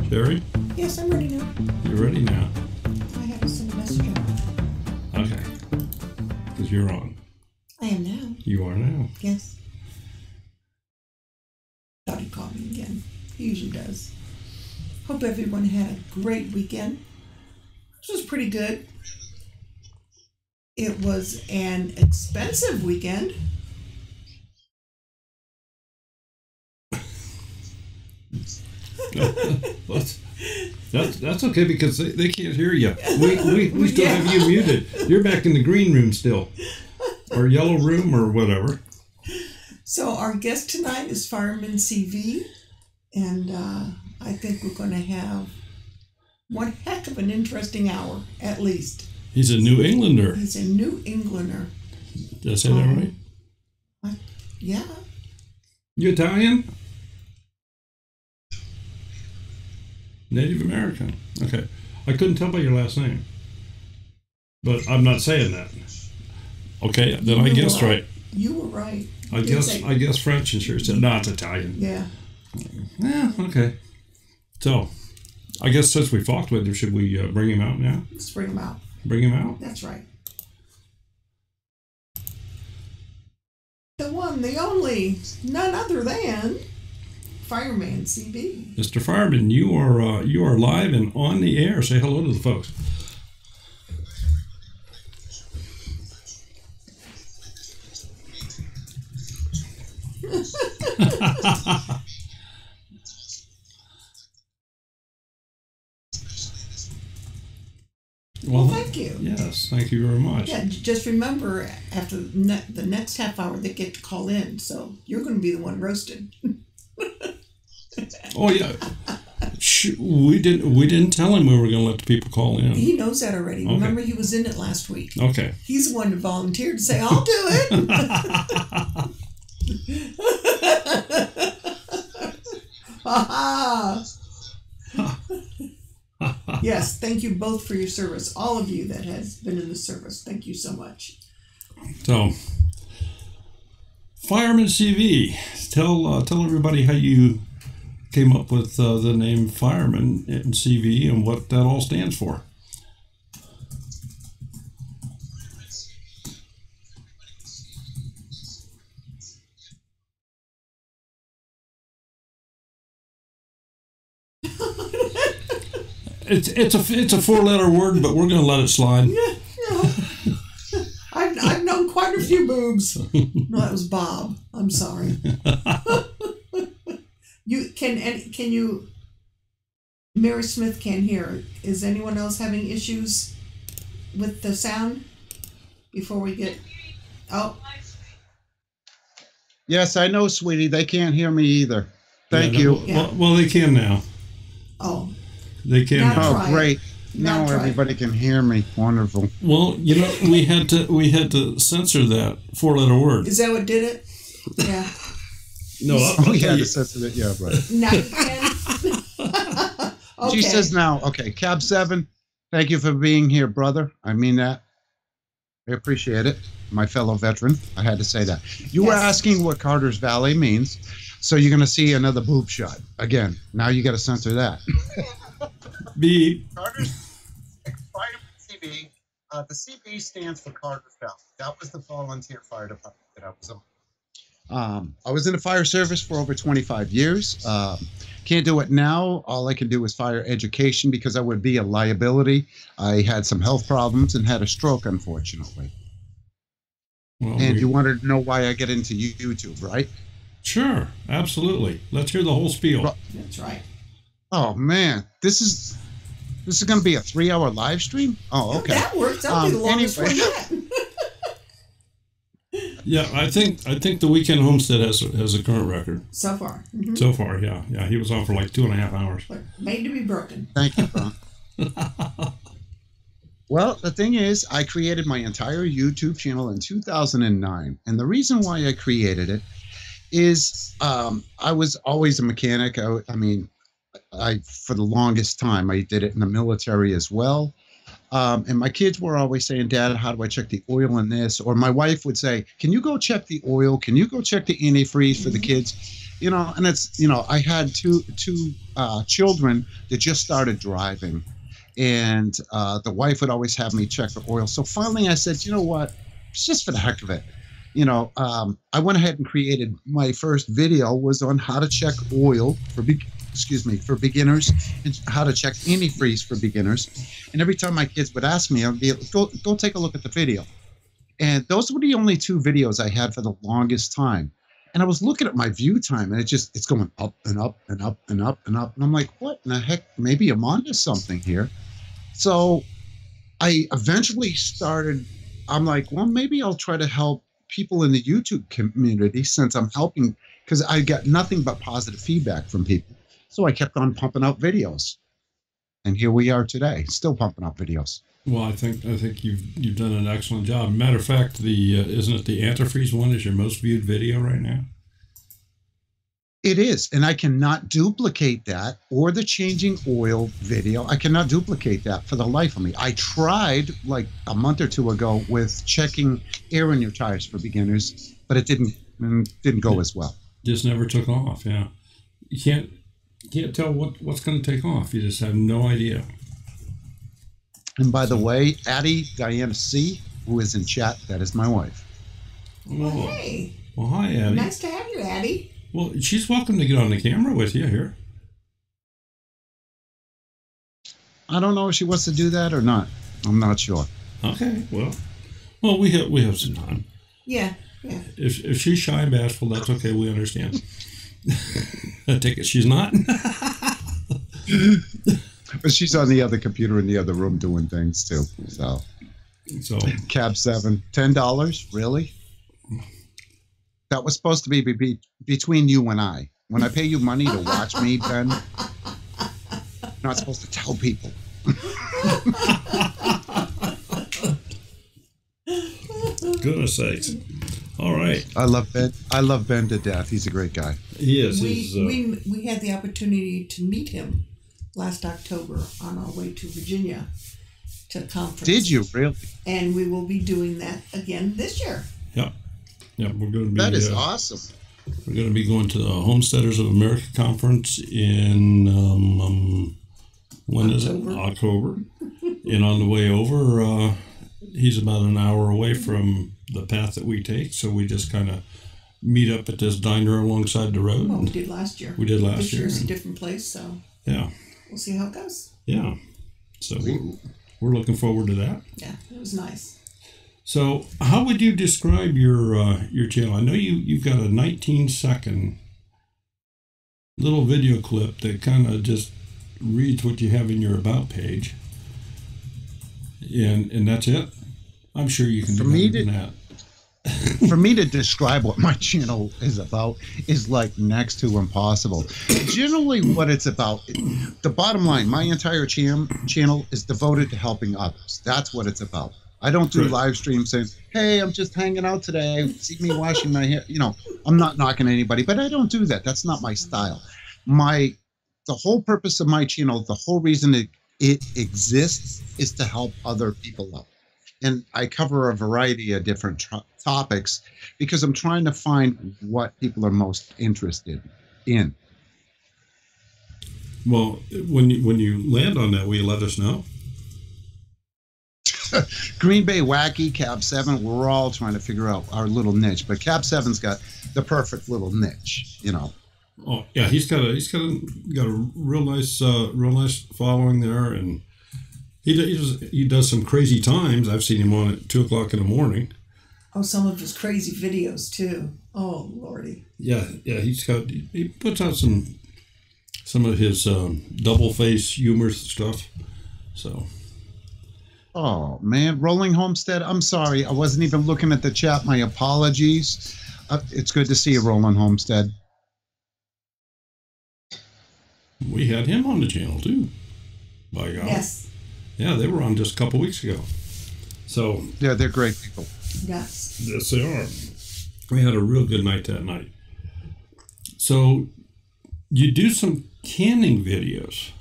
Barry? Yes, I'm ready now. You're ready now? I have to send a message out. Okay. Because you're on. I am now. You are now. Yes. Thought he'd call me again. He usually does. Hope everyone had a great weekend. This was pretty good. It was an expensive weekend. That's okay because they can't hear you. We still have you muted. You're back in the green room still, or yellow room, or whatever. So our guest tonight is FiremanCV, and I think we're going to have one heck of an interesting hour, at least. He's a New Englander. He's a New Englander. Did I say that right? Yeah. You Italian? Native American. Okay. I couldn't tell by your last name. But I'm not saying that. Okay, then I guessed right. You were right. I guess French, and sure said, no, it's Italian. Yeah. Yeah, okay. So, I guess since we talked with him, should we bring him out now? Let's bring him out. Bring him out? That's right. The one, the only, none other than FiremanCV. Mr. Fireman, you are live and on the air. Say hello to the folks. Well, thank you. Yes, thank you very much. Yeah, just remember, after the next half hour, they get to call in, so you're going to be the one roasted. Oh yeah, we didn't tell him we were going to let the people call in. He knows that already. Okay. Remember, he was in it last week. Okay. He's the one that volunteered to say, "I'll do it." Yes, thank you both for your service. All of you that has been in the service, thank you so much. So, FiremanCV, tell everybody how you came up with the name Fireman and CV and what that all stands for. It's a 4-letter word, but we're going to let it slide. Yeah. I've known quite a few boobs. No, that was Bob. I'm sorry. Can you? Mary Smith can't hear. Is anyone else having issues with the sound? Before we get, oh. Yes, I know, sweetie. They can't hear me either. Thank you. Well, they can now. Oh. They can now. Oh, great. Now everybody can hear me. Wonderful. Well, we had to censor that 4-letter word. Is that what did it? Yeah. No, we had to censor it. Yeah, right. Now you can. Okay. She says now. Okay, Cab 7. Thank you for being here, brother. I mean that. I appreciate it, my fellow veteran. I had to say that. You were asking what Carter's Valley means, so you're going to see another boob shot again. Now you got to censor that. Beep. Carter's FiremanCV. The CB stands for Carter's Valley. That was the volunteer fire department that I was on. I was in the fire service for over 25 years. Can't do it now. All I can do is fire education because I would be a liability. I had some health problems and had a stroke, unfortunately. Well, and you wanted to know why I get into YouTube, right? Sure, absolutely. Let's hear the whole spiel. That's right. Oh man, this is going to be a 3-hour live stream. Oh, okay. That works. That'll be the longest one yet. Yeah, I think the Weekend Homestead has a current record so far. Mm-hmm. So far, yeah. He was on for like 2.5 hours. But made to be broken. Thank you, Ron. Well, the thing is, I created my entire YouTube channel in 2009, and the reason why I created it is I was always a mechanic. I mean, for the longest time I did it in the military as well. And my kids were always saying, Dad, how do I check the oil in this? Or my wife would say, can you go check the oil? Can you go check the antifreeze for the kids? you know, and it's, you know, I had two children that just started driving, and the wife would always have me check the oil. So finally I said, you know what, it's just for the heck of it. You know, I went ahead and created my first video was on how to check oil for for beginners, and how to check antifreeze for beginners. And every time my kids would ask me, I'd be go take a look at the video. And those were the only two videos I had for the longest time. And I was looking at my view time, and it's going up and up and up and up and up. And I'm like, what in the heck? Maybe I'm onto something here. So I eventually started, I'm like, well, maybe I'll try to help people in the YouTube community, since I'm helping, because I got nothing but positive feedback from people. So I kept on pumping out videos. And here we are today, still pumping out videos. Well, I think you've done an excellent job. Matter of fact, the isn't it the antifreeze one is your most viewed video right now? It is, and I cannot duplicate that, or the changing oil video. I cannot duplicate that for the life of me. I tried like a month or two ago with checking air in your tires for beginners, but it didn't go as well. Just never took off. Yeah, you can't tell what's going to take off. You just have no idea. And by the way, Addie Diana C, who is in chat, that is my wife. Well, hey. Well, hi, Addie. Nice to have you, Addie. Well, she's welcome to get on the camera with you here. I don't know if she wants to do that or not. I'm not sure. Okay, well, we have some time. Yeah. If she's shy and bashful, that's okay. We understand. I take it she's not. But she's on the other computer in the other room doing things too. So Cab 7, $10, really? That was supposed to be between you and I. When I pay you money to watch me, Ben, you're not supposed to tell people. Goodness sakes. All right. I love Ben. I love Ben to death. He's a great guy. He is. We had the opportunity to meet him last October on our way to Virginia to a conference. Did you really? And we will be doing that again this year. Yeah. Yeah, we're going to be. That is awesome. We're going to be going to the Homesteaders of America conference in when October. Is it? October. And on the way over, he's about an hour away from the path that we take, so we just kind of meet up at this diner alongside the road. Well, we did last year. This year. This year's a different place, so yeah, we'll see how it goes. Yeah, so we're looking forward to that. Yeah, it was nice. So, how would you describe your channel? I know you've got a 19-second little video clip that kind of just reads what you have in your about page, and that's it. I'm sure you can do better than that. For me to describe what my channel is about is like next to impossible. Generally, what it's about, the bottom line, my entire channel is devoted to helping others. That's what it's about. I don't do live streams saying, hey, I'm just hanging out today. See me washing my hair. You know, I'm not knocking anybody, but I don't do that. That's not my style. The whole purpose of my channel, the whole reason it exists is to help other people out. And I cover a variety of different topics because I'm trying to find what people are most interested in. Well, when you land on that, will you let us know? Green Bay Wacky, Cab 7, we're all trying to figure out our little niche, but Cab 7's got the perfect little niche, you know. Oh yeah, he's got a real nice following there, and he does some crazy times. I've seen him on at 2:00 in the morning. Oh, some of his crazy videos too. Oh Lordy. Yeah, he puts out some of his double face humor stuff. So. Oh, man. Rolling Homestead, I'm sorry. I wasn't even looking at the chat. My apologies. It's good to see you, Rolling Homestead. We had him on the channel, too. By God. Yes. Yeah, they were on just a couple weeks ago. So. Yeah, they're great people. Yes. Yes, they are. We had a real good night that night. So, you do some canning videos.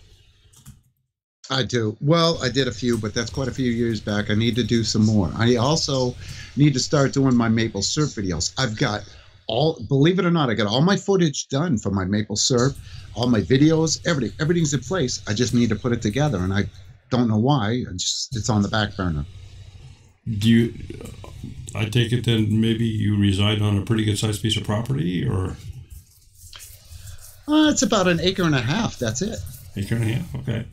I do. Well, I did a few, but that's quite a few years back. I need to do some more. I also need to start doing my maple syrup videos. I've got believe it or not, I got all my footage done for my maple syrup, all my videos, everything's in place. I just need to put it together, and I don't know why. It's on the back burner. Do you? I take it then maybe you reside on a pretty good sized piece of property, or? It's about 1.5 acres. That's it. 1.5 acres. Okay.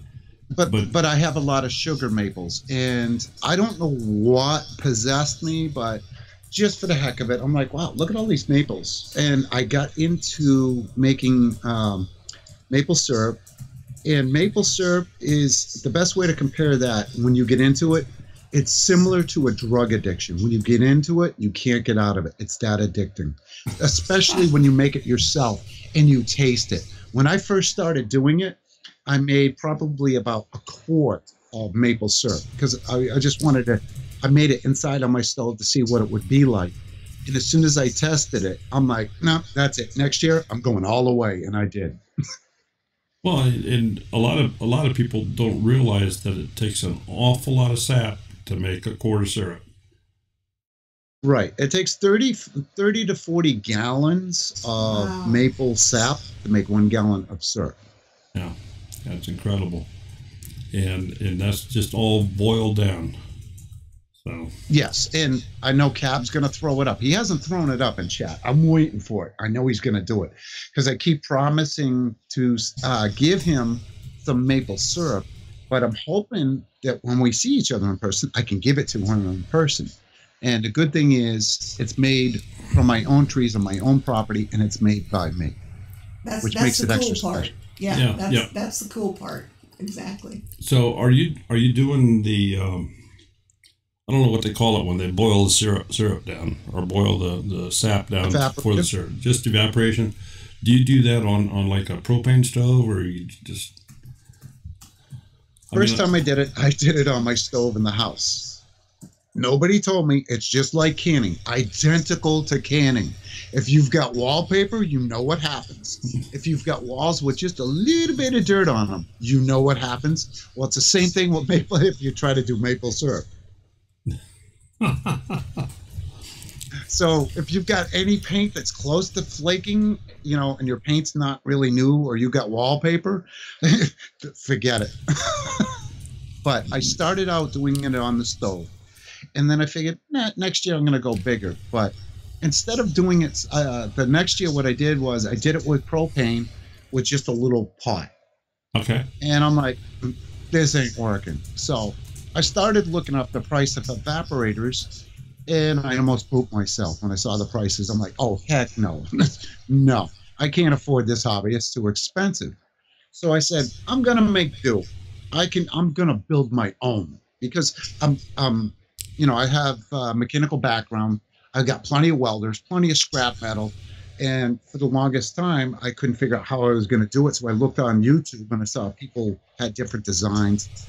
But I have a lot of sugar maples, and I don't know what possessed me, but just for the heck of it, I'm like, wow, look at all these maples. And I got into making maple syrup, and maple syrup is the best way to compare that. When you get into it, it's similar to a drug addiction. When you get into it, you can't get out of it. It's that addicting, especially when you make it yourself and you taste it. When I first started doing it, I made probably about 1 quart of maple syrup because I just wanted to, I made it inside on my stove to see what it would be like. And as soon as I tested it, I'm like, no, that's it. Next year, I'm going all the way. And I did. Well, and a lot of people don't realize that it takes an awful lot of sap to make a quart of syrup. Right. It takes 30 to 40 gallons of maple sap to make 1 gallon of syrup. Yeah, that's incredible. And that's just all boiled down. So yes, and I know Cap's going to throw it up. He hasn't thrown it up in chat. I'm waiting for it. I know he's going to do it because I keep promising to give him some maple syrup, but I'm hoping that when we see each other in person, I can give it to him in person. And the good thing is it's made from my own trees on my own property, and it's made by me, which makes it extra special. Yeah, that's the cool part. Exactly. So are you doing the I don't know what they call it when they boil the syrup down or boil the sap down for the syrup. Just evaporation. Do you do that on like a propane stove, or you just? First time I did it on my stove in the house. Nobody told me it's just like canning, identical to canning. If you've got wallpaper, you know what happens. If you've got walls with just a little bit of dirt on them, you know what happens. Well, it's the same thing with maple if you try to do maple syrup. So if you've got any paint that's close to flaking, you know, and your paint's not really new, or you got wallpaper, forget it. But I started out doing it on the stove, and then I figured, next year I'm going to go bigger. But instead of doing it, the next year what I did was I did it with propane with just a little pot. Okay. And I'm like, this ain't working. So I started looking up the price of evaporators, and I almost pooped myself when I saw the prices. I'm like, oh, heck no. No, I can't afford this hobby. It's too expensive. So I said, I'm going to make do. I'm going to build my own because you know, I have a mechanical background. I've got plenty of welders, plenty of scrap metal. And for the longest time, I couldn't figure out how I was going to do it. So I looked on YouTube and I saw people had different designs.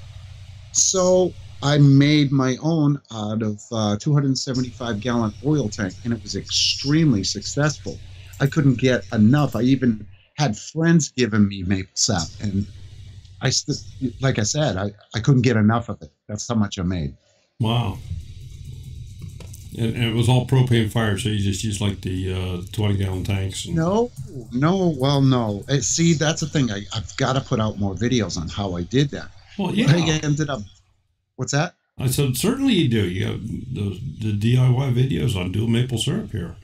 So I made my own out of 275-gallon oil tank, and it was extremely successful. I couldn't get enough. I even had friends giving me maple sap, and like I said, I couldn't get enough of it. That's how much I made. Wow. And it was all propane fired, so you just used like the 20-gallon tanks? No. See, that's the thing. I've got to put out more videos on how I did that. Well, yeah. I ended up. What's that? I said, certainly you do. You have the DIY videos on dual maple syrup here.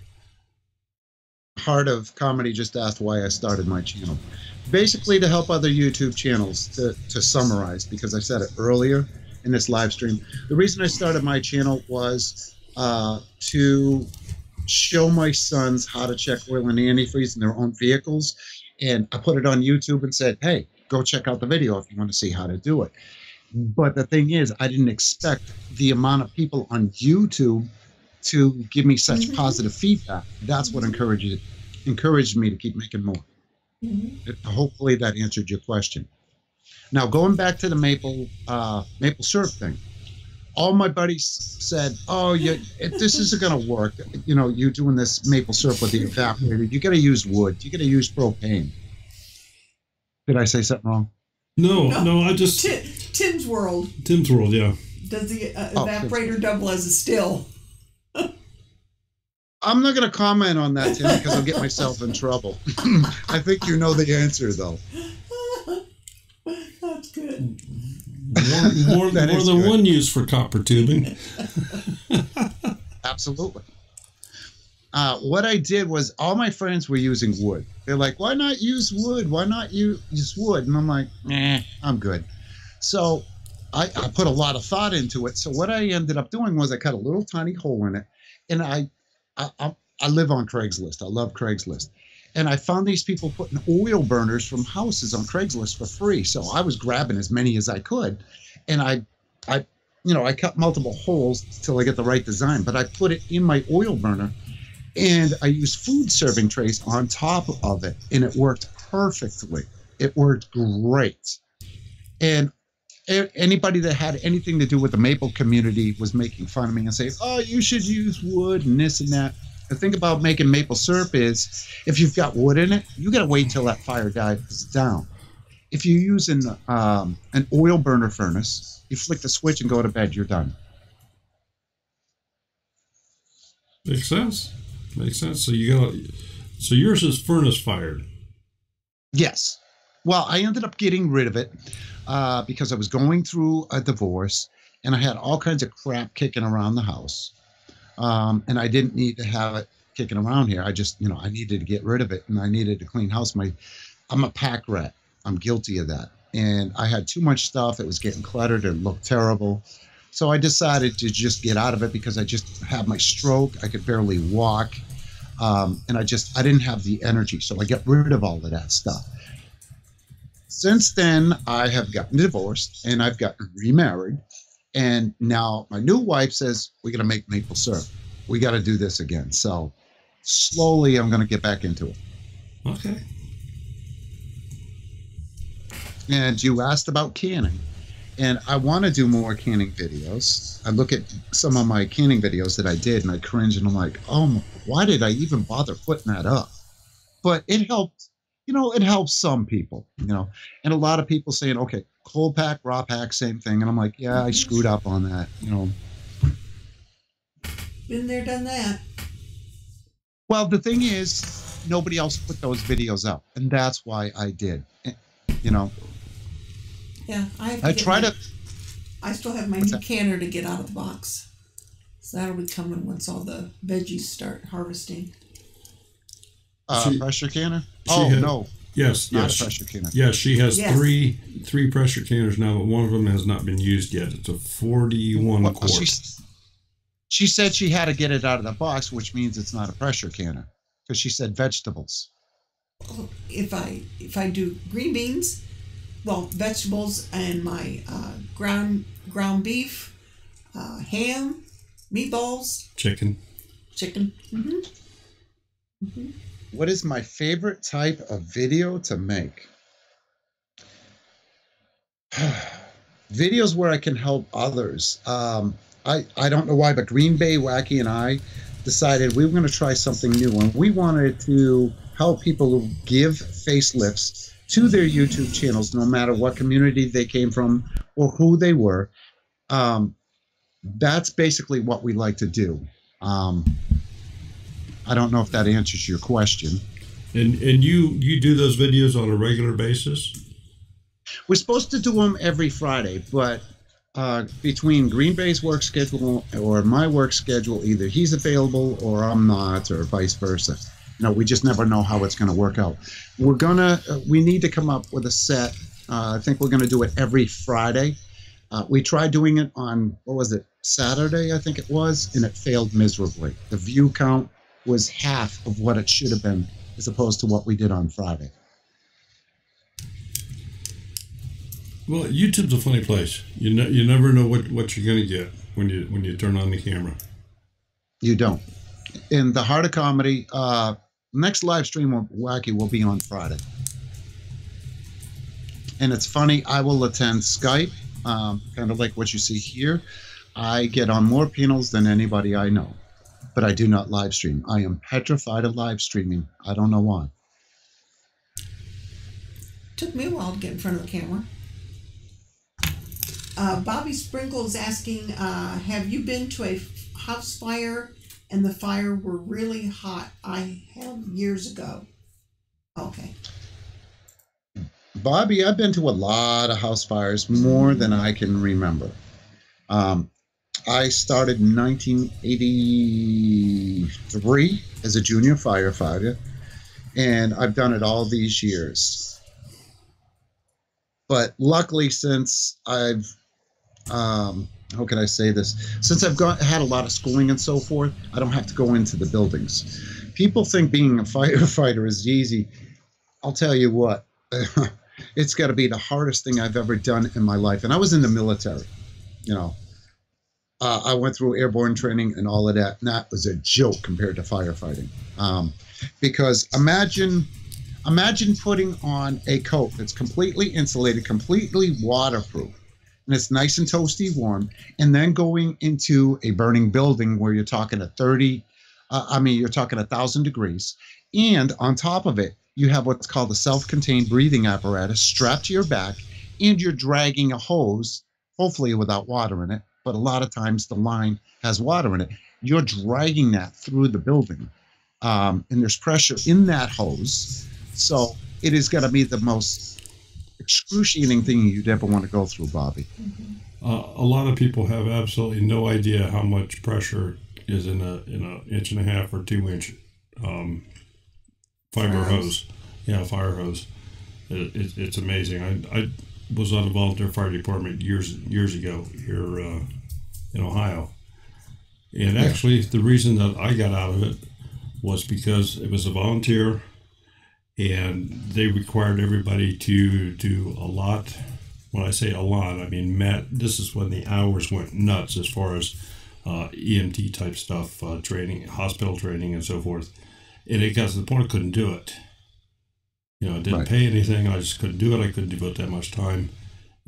Heart of Comedy just asked why I started my channel. Basically to help other YouTube channels, to summarize, because I said it earlier in this live stream. The reason I started my channel was to show my sons how to check oil and antifreeze in their own vehicles. And I put it on YouTube and said, hey, go check out the video if you want to see how to do it. But the thing is, I didn't expect the amount of people on YouTube to give me such positive feedback. That's what encouraged me to keep making more. Hopefully that answered your question. Now, going back to the maple syrup thing, all my buddies said, oh, this isn't going to work. You know, you're doing this maple syrup with the evaporator. You got to use wood. You got to use propane. Did I say something wrong? No, I just... Tim's World, yeah. Does the evaporator double as a still? I'm not going to comment on that, Tim, because I'll get myself in trouble. I think you know the answer, though. That's good. More than good. one use for copper tubing. Absolutely. What I did was all my friends were using wood. They're like, why not use wood? Why not use wood? And I'm like, I'm good. So I put a lot of thought into it. So what I ended up doing was I cut a little tiny hole in it. And I live on Craigslist. I love Craigslist. And I found these people putting oil burners from houses on Craigslist for free. So I was grabbing as many as I could. And I cut multiple holes till I get the right design. But I put it in my oil burner. And I used food serving trays on top of it. And it worked perfectly. It worked great. And anybody that had anything to do with the maple community was making fun of me and saying, oh, you should use wood and this and that. The thing about making maple syrup is if you've got wood in it, you got to wait until that fire dies down. If you use an oil burner furnace, you flick the switch and go to bed, you're done. Makes sense. Makes sense. So so yours is furnace fired. Yes. Well, I ended up getting rid of it because I was going through a divorce and I had all kinds of crap kicking around the house. And I didn't need to have it kicking around here. I just, I needed to get rid of it and I needed to clean house. I'm a pack rat. I'm guilty of that. And I had too much stuff. It was getting cluttered and looked terrible. So I decided to just get out of it because I just had my stroke. I could barely walk. And I didn't have the energy. So I got rid of all of that stuff. Since then, I have gotten divorced and I've gotten remarried. And now my new wife says, we got to make maple syrup. We got to do this again. So slowly I'm going to get back into it. Okay. And you asked about canning. And I want to do more canning videos. I look at some of my canning videos that I did and I cringe and I'm like, oh, why did I even bother putting that up? But it helped. It helps some people, and a lot of people saying, okay, cold pack, raw pack, same thing. And I'm like, yeah, I screwed up on that, Been there, done that. Well, the thing is, nobody else put those videos up. And that's why I did, Yeah, I still have my new canner to get out of the box. So that'll be coming once all the veggies start harvesting. Pressure canner? No. Yes, not a pressure canner. Yes, she has three pressure canners now, but one of them has not been used yet. It's a 41 quart. She said she had to get it out of the box, which means it's not a pressure canner, because she said vegetables. If I do green beans, vegetables and my ground beef, ham, meatballs, chicken. Mm-hmm. Mm-hmm. What is my favorite type of video to make? Videos where I can help others. I don't know why, but Green Bay Wacky and I decided we were going to try something new, and we wanted to help people give facelifts to their YouTube channels, no matter what community they came from or who they were. That's basically what we like to do. I don't know if that answers your question. And you do those videos on a regular basis? We're supposed to do them every Friday, but between Green Bay's work schedule or my work schedule, either he's available or I'm not, or vice versa. We just never know how it's going to work out. We need to come up with a set. I think we're going to do it every Friday. We tried doing it on, Saturday, I think it was, and it failed miserably. The view count was half of what it should have been, as opposed to what we did on Friday. Well, YouTube's a funny place. You never know what you're going to get when you turn on the camera. You don't. In the heart of comedy, next live stream of Wacky will be on Friday. And it's funny, I will attend Skype, kind of like what you see here. I get on more panels than anybody I know. But I do not live stream. I am petrified of live streaming. I don't know why. Took me a while to get in front of the camera. Bobby Sprinkle is asking, have you been to a house fire and the fire were really hot. I have years ago. Okay. Bobby, I've been to a lot of house fires, more than I can remember. I started in 1983 as a junior firefighter, and I've done it all these years. But luckily, since I've, how can I say this? Since I've had a lot of schooling and so forth, I don't have to go into the buildings. People think being a firefighter is easy. I'll tell you what, it's got to be the hardest thing I've ever done in my life. And I was in the military, you know. I went through airborne training and all of that, and that was a joke compared to firefighting. Because imagine putting on a coat that's completely insulated, completely waterproof, and it's nice and toasty warm, and then going into a burning building where you're talking you're talking 1,000 degrees, and on top of it, you have what's called a self-contained breathing apparatus strapped to your back, and you're dragging a hose, hopefully without water in it, but a lot of times the line has water in it. You're dragging that through the building, and there's pressure in that hose. So it is going to be the most excruciating thing you'd ever want to go through, Bobby. A lot of people have absolutely no idea how much pressure is in a 1.5 or 2 inch fiber hose. Yeah, fire hose. It's amazing. I was on a volunteer fire department years ago here in Ohio, and actually the reason that I got out of it was because it was a volunteer, and they required everybody to do a lot. When I say a lot, I mean, this is when the hours went nuts as far as EMT type stuff, training, hospital training, and so forth. And it got to the point I couldn't do it. You know, I didn't pay anything. I just couldn't do it. I couldn't devote that much time.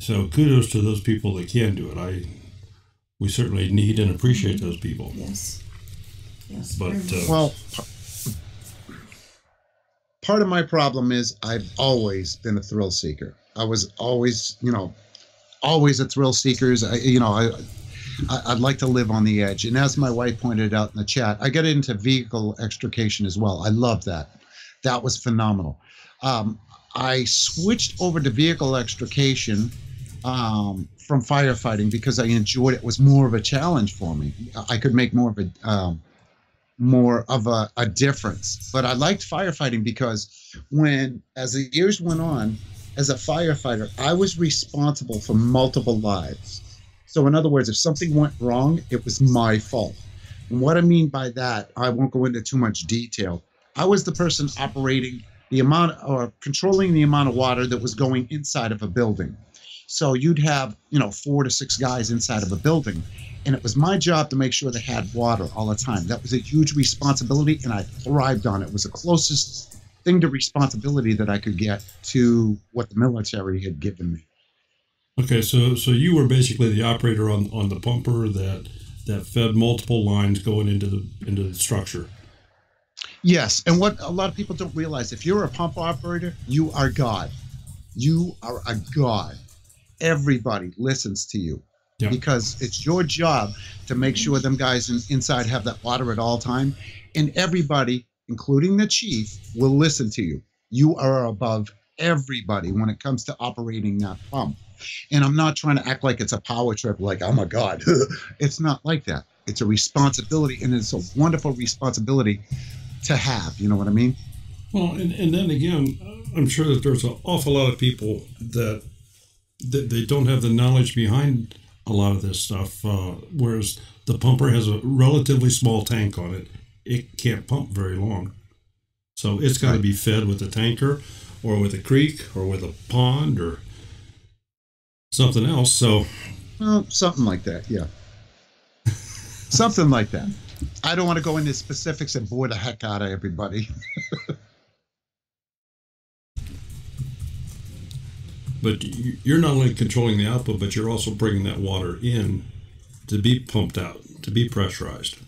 So kudos to those people that can do it. We certainly need and appreciate those people. Yes. Yes. But well, part of my problem is I've always been a thrill seeker. I was always, always a thrill seeker. I'd like to live on the edge. And as my wife pointed out in the chat, I got into vehicle extrication as well. I love that. That was phenomenal. I switched over to vehicle extrication from firefighting because I enjoyed it. It was more of a challenge for me. I could make more of a difference. But I liked firefighting because as the years went on, as a firefighter, I was responsible for multiple lives. So in other words, if something went wrong, it was my fault. And what I mean by that, I won't go into too much detail. I was the person operating controlling the amount of water that was going inside of a building. So you'd have, 4 to 6 guys inside of a building. And it was my job to make sure they had water all the time. That was a huge responsibility, and I thrived on it. It was the closest thing to responsibility that I could get to what the military had given me. Okay, so you were basically the operator on the pumper that fed multiple lines going into the structure. Yes, and what a lot of people don't realize, if you're a pump operator, you are God. You are a God. Everybody listens to you because it's your job to make sure them guys inside have that water at all time, and everybody, including the chief, will listen to you. You are above everybody when it comes to operating that pump. And I'm not trying to act like it's a power trip, like, oh my God. It's not like that. It's a responsibility, and it's a wonderful responsibility to have. You know what I mean? Well, and then again, I'm sure that there's an awful lot of people that they don't have the knowledge behind a lot of this stuff, whereas the pumper has a relatively small tank on it. It can't pump very long. So it's got to be fed with a tanker or with a creek or with a pond or something else. So, well, something like that, yeah. Something like that. I don't want to go into specifics and bore the heck out of everybody. But you're not only controlling the output, but you're also bringing that water in to be pumped out, to be pressurized.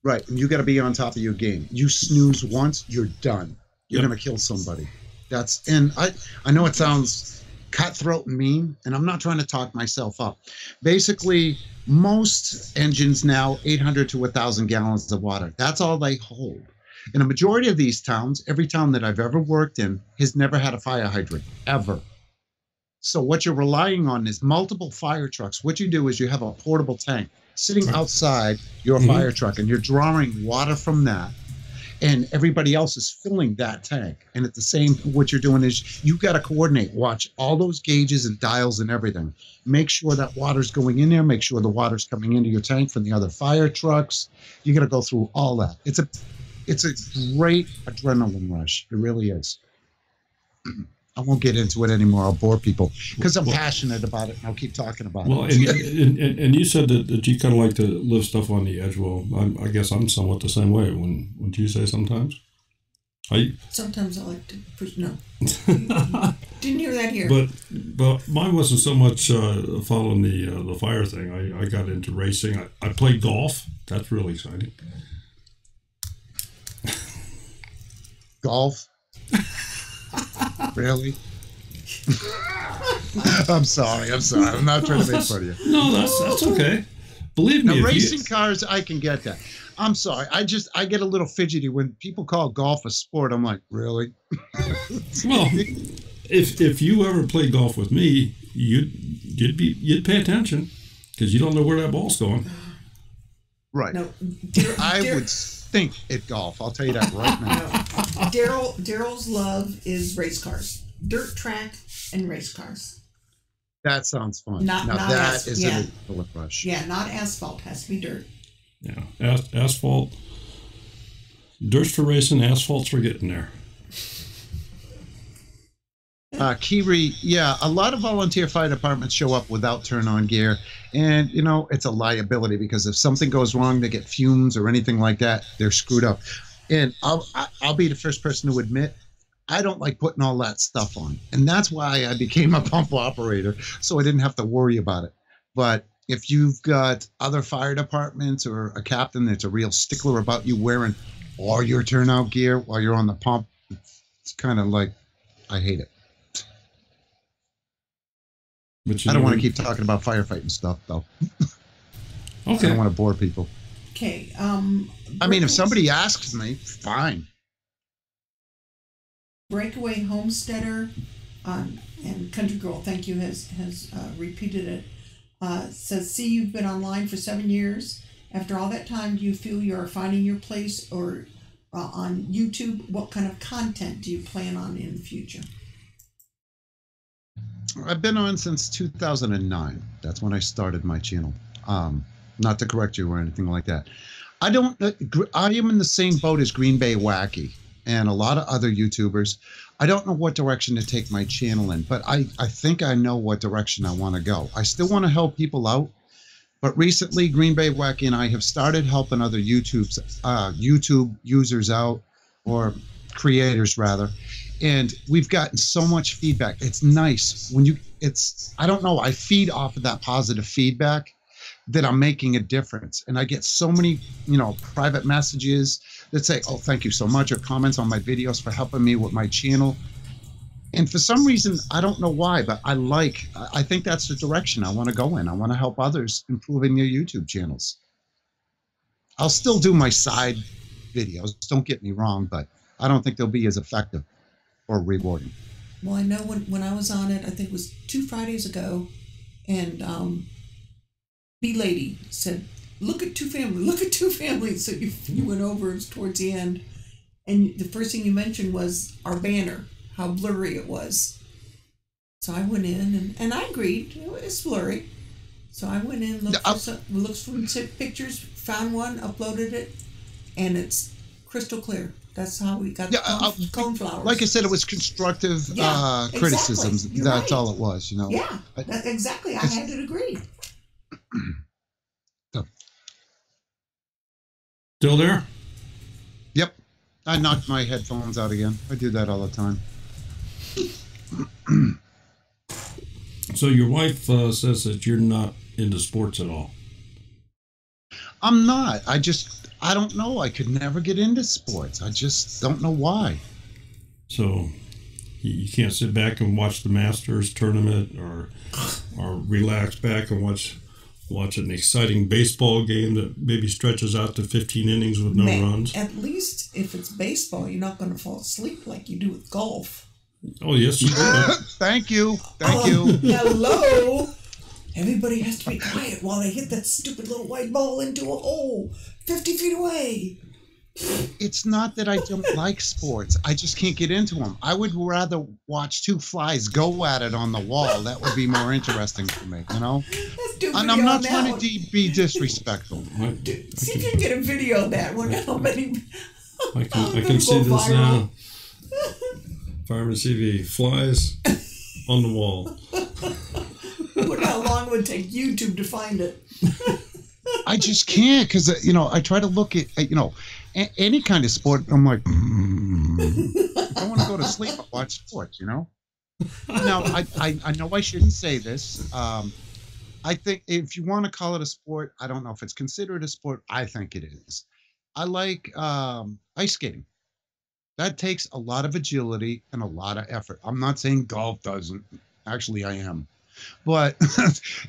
Right, and you got to be on top of your game. You snooze once, you're done. You're going to kill somebody. And I know it sounds cutthroat and mean, and I'm not trying to talk myself up. Basically, most engines now, 800 to 1,000 gallons of water. That's all they hold. In a majority of these towns, every town that I've ever worked in has never had a fire hydrant, ever. So what you're relying on is multiple fire trucks. What you do is you have a portable tank sitting outside your fire truck, and you're drawing water from that, and everybody else is filling that tank. And at the same, what you're doing is you got to coordinate, watch all those gauges and dials and everything. Make sure that water's going in there. Make sure the water's coming into your tank from the other fire trucks. You got to go through all that. It's a great adrenaline rush. It really is. I won't get into it anymore. I'll bore people because I'm passionate about it, and I'll keep talking about it. Well, and you said that you kind of like to live stuff on the edge. Well, I guess I'm somewhat the same way. Wouldn't you say sometimes? Sometimes I like to push. No, didn't hear that here. But mine wasn't so much following the fire thing. I got into racing. I played golf. That's really exciting. Golf. Really? I'm sorry. I'm not trying to make fun of you. No, that's okay. Believe me. Now, racing cars, I can get that. I'm sorry. I get a little fidgety when people call golf a sport. I'm like, really? Well, if you ever played golf with me, you'd pay attention because you don't know where that ball's going. Right. No, I would stink at golf. I'll tell you that right now. Daryl's love is race cars, dirt track, and race cars. That sounds fun. Not an adrenaline rush. Yeah, not asphalt. Has to be dirt. Yeah, asphalt. Dirt's for racing. Asphalt's for getting there. Kiri, yeah, a lot of volunteer fire departments show up without turn-on gear, and it's a liability because if something goes wrong, they get fumes or anything like that, they're screwed up. And I'll be the first person to admit I don't like putting all that stuff on, and that's why I became a pump operator, so I didn't have to worry about it. But if you've got other fire departments or a captain that's a real stickler about you wearing all your turnout gear while you're on the pump, it's kind of like, I hate it. I don't want to keep talking about firefighting stuff, though. Okay. I don't want to bore people. Okay. I mean, if somebody asks me, fine. Breakaway Homesteader and Country Girl, thank you, has repeated it. Says, see, you've been online for 7 years. After all that time, do you feel you are finding your place or on YouTube? What kind of content do you plan on in the future? I've been on since 2009. That's when I started my channel. Not to correct you or anything like that. I am in the same boat as Green Bay Wacky and a lot of other YouTubers. I don't know what direction to take my channel in, but I think I know what direction I want to go. I still want to help people out, but recently Green Bay Wacky and I have started helping other YouTube users out, or creators rather. And we've gotten so much feedback. It's nice when I don't know, I feed off of that positive feedback that I'm making a difference. And I get so many, private messages that say, oh, thank you so much, or comments on my videos for helping me with my channel. And for some reason, I don't know why, but I think that's the direction I want to go in. I want to help others improving their YouTube channels. I'll still do my side videos, don't get me wrong, but I don't think they'll be as effective or rewarding. Well, I know when I was on it, I think it was 2 Fridays ago, and B-Lady said, look at two families. So you went over towards the end, and the first thing you mentioned was our banner, how blurry it was. So I went in, and I agreed, it's blurry. So I went in, looked for some pictures, found one, uploaded it, and it's crystal clear. That's how we got the coneflowers. Like I said, it was constructive criticisms. Exactly. That's all it was, Yeah, exactly. I had to agree. Still there? Yep. I knocked my headphones out again. I do that all the time. So your wife says that you're not into sports at all. I'm not. I don't know. I could never get into sports. I just don't know why. So You can't sit back and watch the Masters tournament, or relax back and watch an exciting baseball game that maybe stretches out to 15 innings with no runs. At least if it's baseball, you're not going to fall asleep like you do with golf. Oh, yes, you do. Thank you. Hello. Everybody has to be quiet while they hit that stupid little white ball into a hole 50 feet away. It's not that I don't like sports. I just can't get into them. I would rather watch two flies go at it on the wall. That would be more interesting for me, you know? And I'm not trying to be disrespectful. See if you can get a video of that one. How many? I can see this now. FiremanCV, flies on the wall. Wonder how long it would take YouTube to find it. I just can't, because, you know, I try to look at, you know, any kind of sport. I'm like, I want to go to sleep and watch sports, you know? Now, I know I shouldn't say this. I think if you want to call it a sport, I don't know if it's considered a sport. I think it is. I like ice skating. That takes a lot of agility and a lot of effort. I'm not saying golf doesn't. Actually, I am. But,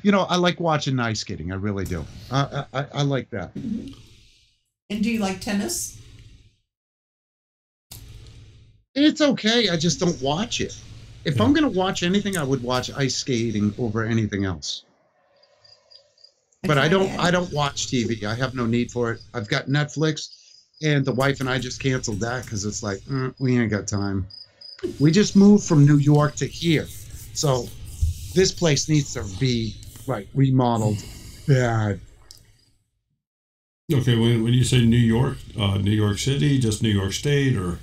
you know, I like watching ice skating. I really do. I like that. And do you like tennis? It's okay. I just don't watch it. If I'm going to watch anything, I would watch ice skating over anything else. But I don't watch TV. I have no need for it. I've got Netflix, and the wife and I just canceled that because it's like, we ain't got time. We just moved from New York to here. So this place needs to be like remodeled bad. Okay, when you say New York City, just New York State, or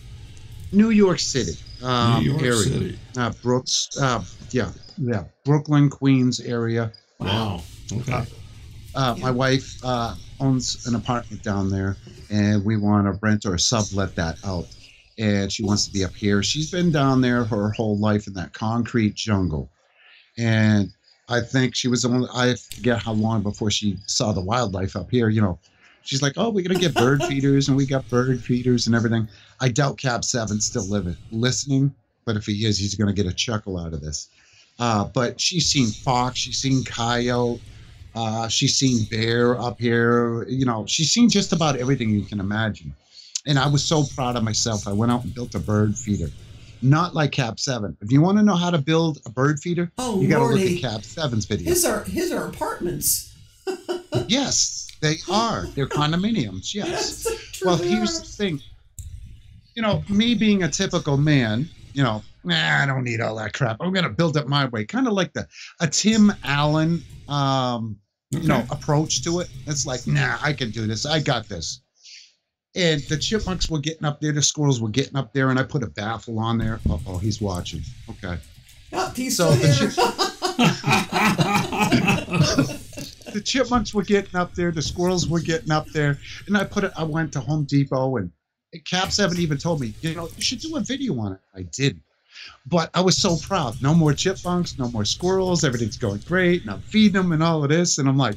New York City, New York area. City, Brooklyn, Queens area. Wow. Okay. My wife owns an apartment down there, and we want to rent or sublet that out. And she wants to be up here. She's been down there her whole life in that concrete jungle, and I think she was only, I forget how long before she saw the wildlife up here. You know, she's like, oh, we're going to get bird feeders, and we got bird feeders and everything. I doubt Cab 7's still listening, but if he is, he's going to get a chuckle out of this. But she's seen fox, she's seen coyote, she's seen bear up here. You know, she's seen just about everything you can imagine. And I was so proud of myself. I went out and built a bird feeder. Not like Cab 7. If you want to know how to build a bird feeder, you got to look at Cab 7's video. His are apartments. Yes, they are. They're condominiums, yes. Well, here's the thing. You know, me being a typical man, you know, I don't need all that crap. I'm going to build it my way. Kind of like a Tim Allen, you know, approach to it. It's like, I can do this. I got this. And the chipmunks were getting up there. The squirrels were getting up there, and I put a baffle on there. Uh-oh, he's watching. Okay. Oh, he's so still the chipmunks were getting up there. The squirrels were getting up there. And I went to Home Depot, and Cap 7 even told me, you know, you should do a video on it. I didn't. But I was so proud. No more chipmunks, no more squirrels. Everything's going great. And I'm feeding them and all of this. And I'm like,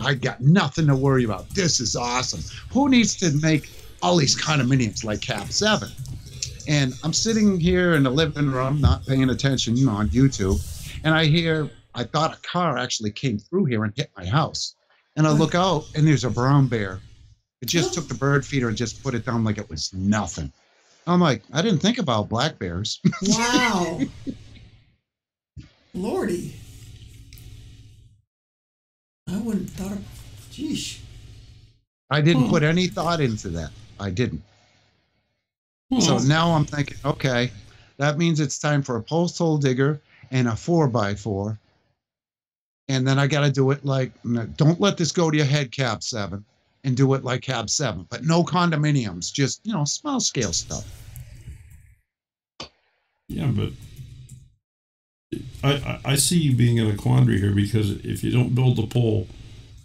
I got nothing to worry about. This is awesome. Who needs to make all these condominiums like Cap 7? And I'm sitting here in the living room, not paying attention, you know, on YouTube. And I thought a car actually came through here and hit my house. And I look out, and there's a brown bear. It just took the bird feeder and just put it down like it was nothing. I'm like, I didn't think about black bears. Wow. Lordy. I wouldn't have thought of, geesh. I didn't put any thought into that. I didn't. So now I'm thinking, okay, that means it's time for a post hole digger and a 4x4. And then I got to do it like, don't let this go to your head, Cab 7, and do it like Cab 7. But no condominiums, just, you know, small scale stuff. Yeah, but I see you being in a quandary here, because if you don't build the pole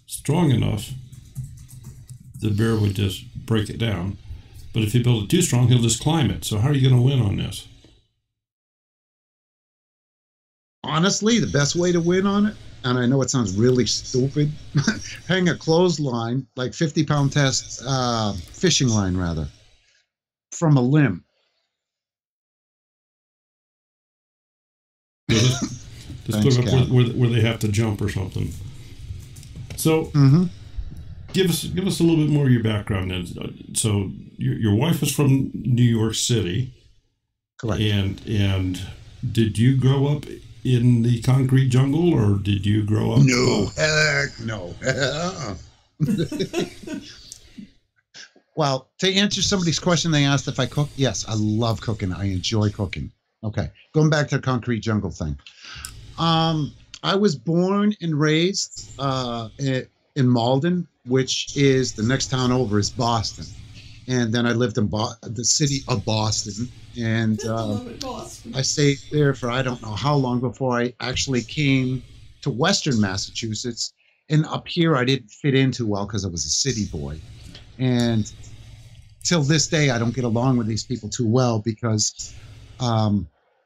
strong enough, the bear would just break it down. But if you build it too strong, he'll just climb it. So how are you going to win on this? Honestly, the best way to win on it, and I know it sounds really stupid, hang a clothesline, like 50-pound test, fishing line rather, from a limb. Just Thanks, put it up where they have to jump or something. So, give us a little bit more of your background then. So, your wife is from New York City. Correct. And did you grow up in the concrete jungle, or did you grow up? No, heck no. Well, to answer somebody's question, they asked if I cook. Yes, I love cooking. I enjoy cooking. Okay, going back to the concrete jungle thing. I was born and raised in Malden, which is the next town over is Boston. And then I lived in the city of Boston. And I stayed there for I don't know how long before I actually came to Western Massachusetts. And up here, I didn't fit in too well because I was a city boy. And till this day, I don't get along with these people too well because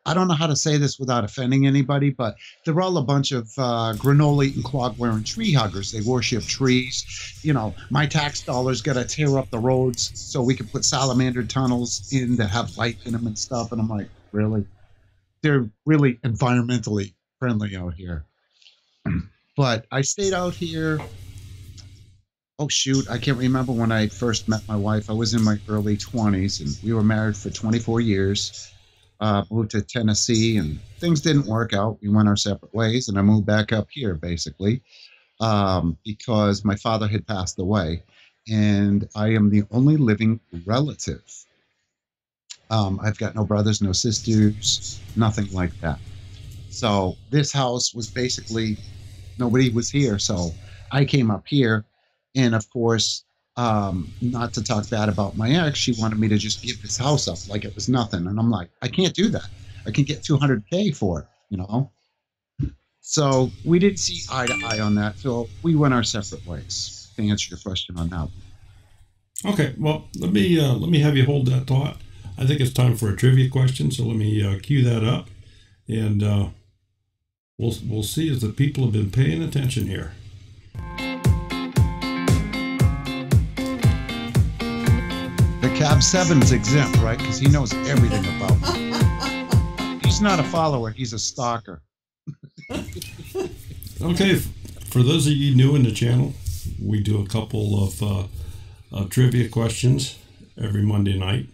I don't know how to say this without offending anybody, but they're all a bunch of granola and clog-wearing tree huggers. They worship trees. You know, my tax dollars got to tear up the roads so we can put salamander tunnels in that have light in them and stuff. And I'm like, really? They're really environmentally friendly out here. But I stayed out here. Oh, shoot. I can't remember when I first met my wife. I was in my early 20s, and we were married for 24 years. Moved to Tennessee, and things didn't work out. We went our separate ways, and I moved back up here, basically, because my father had passed away, and I am the only living relative. I've got no brothers, no sisters, nothing like that. So this house was basically, nobody was here, so I came up here, and of course, not to talk bad about my ex, she wanted me to just give this house up like it was nothing. And I'm like, I can't do that. I can get $200K for it, you know? So we didn't see eye to eye on that. So we went our separate ways, to answer your question on that. Okay, well, let me have you hold that thought. I think it's time for a trivia question, so let me cue that up. And we'll see if the people have been paying attention here. The Cab 7's exempt, right? Because he knows everything about me. He's not a follower, he's a stalker. Okay, for those of you new in the channel, we do a couple of trivia questions every Monday night.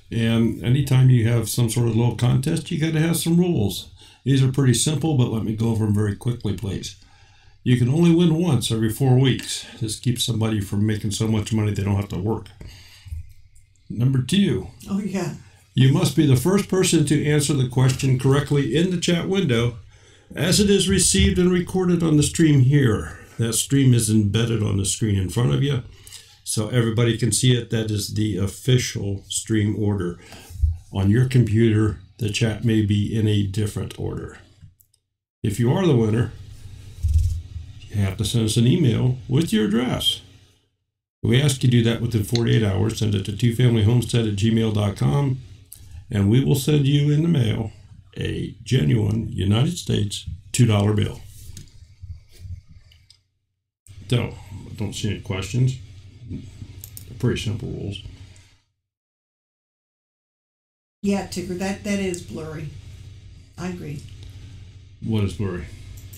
And anytime you have some sort of little contest, you got to have some rules. These are pretty simple, but let me go over them very quickly, please. You can only win once every 4 weeks. This keeps somebody from making so much money they don't have to work. Number 2. Oh, yeah. You must be the first person to answer the question correctly in the chat window as it is received and recorded on the stream here. That stream is embedded on the screen in front of you, so everybody can see it. That is the official stream order. On your computer, the chat may be in a different order. If you are the winner, you have to send us an email with your address. We ask you to do that within 48 hours. Send it to twofamilyhomestead@gmail.com, and we will send you in the mail a genuine United States $2 bill. So, I don't see any questions. They're pretty simple rules. Yeah, Tigger, that is blurry. I agree. What is blurry?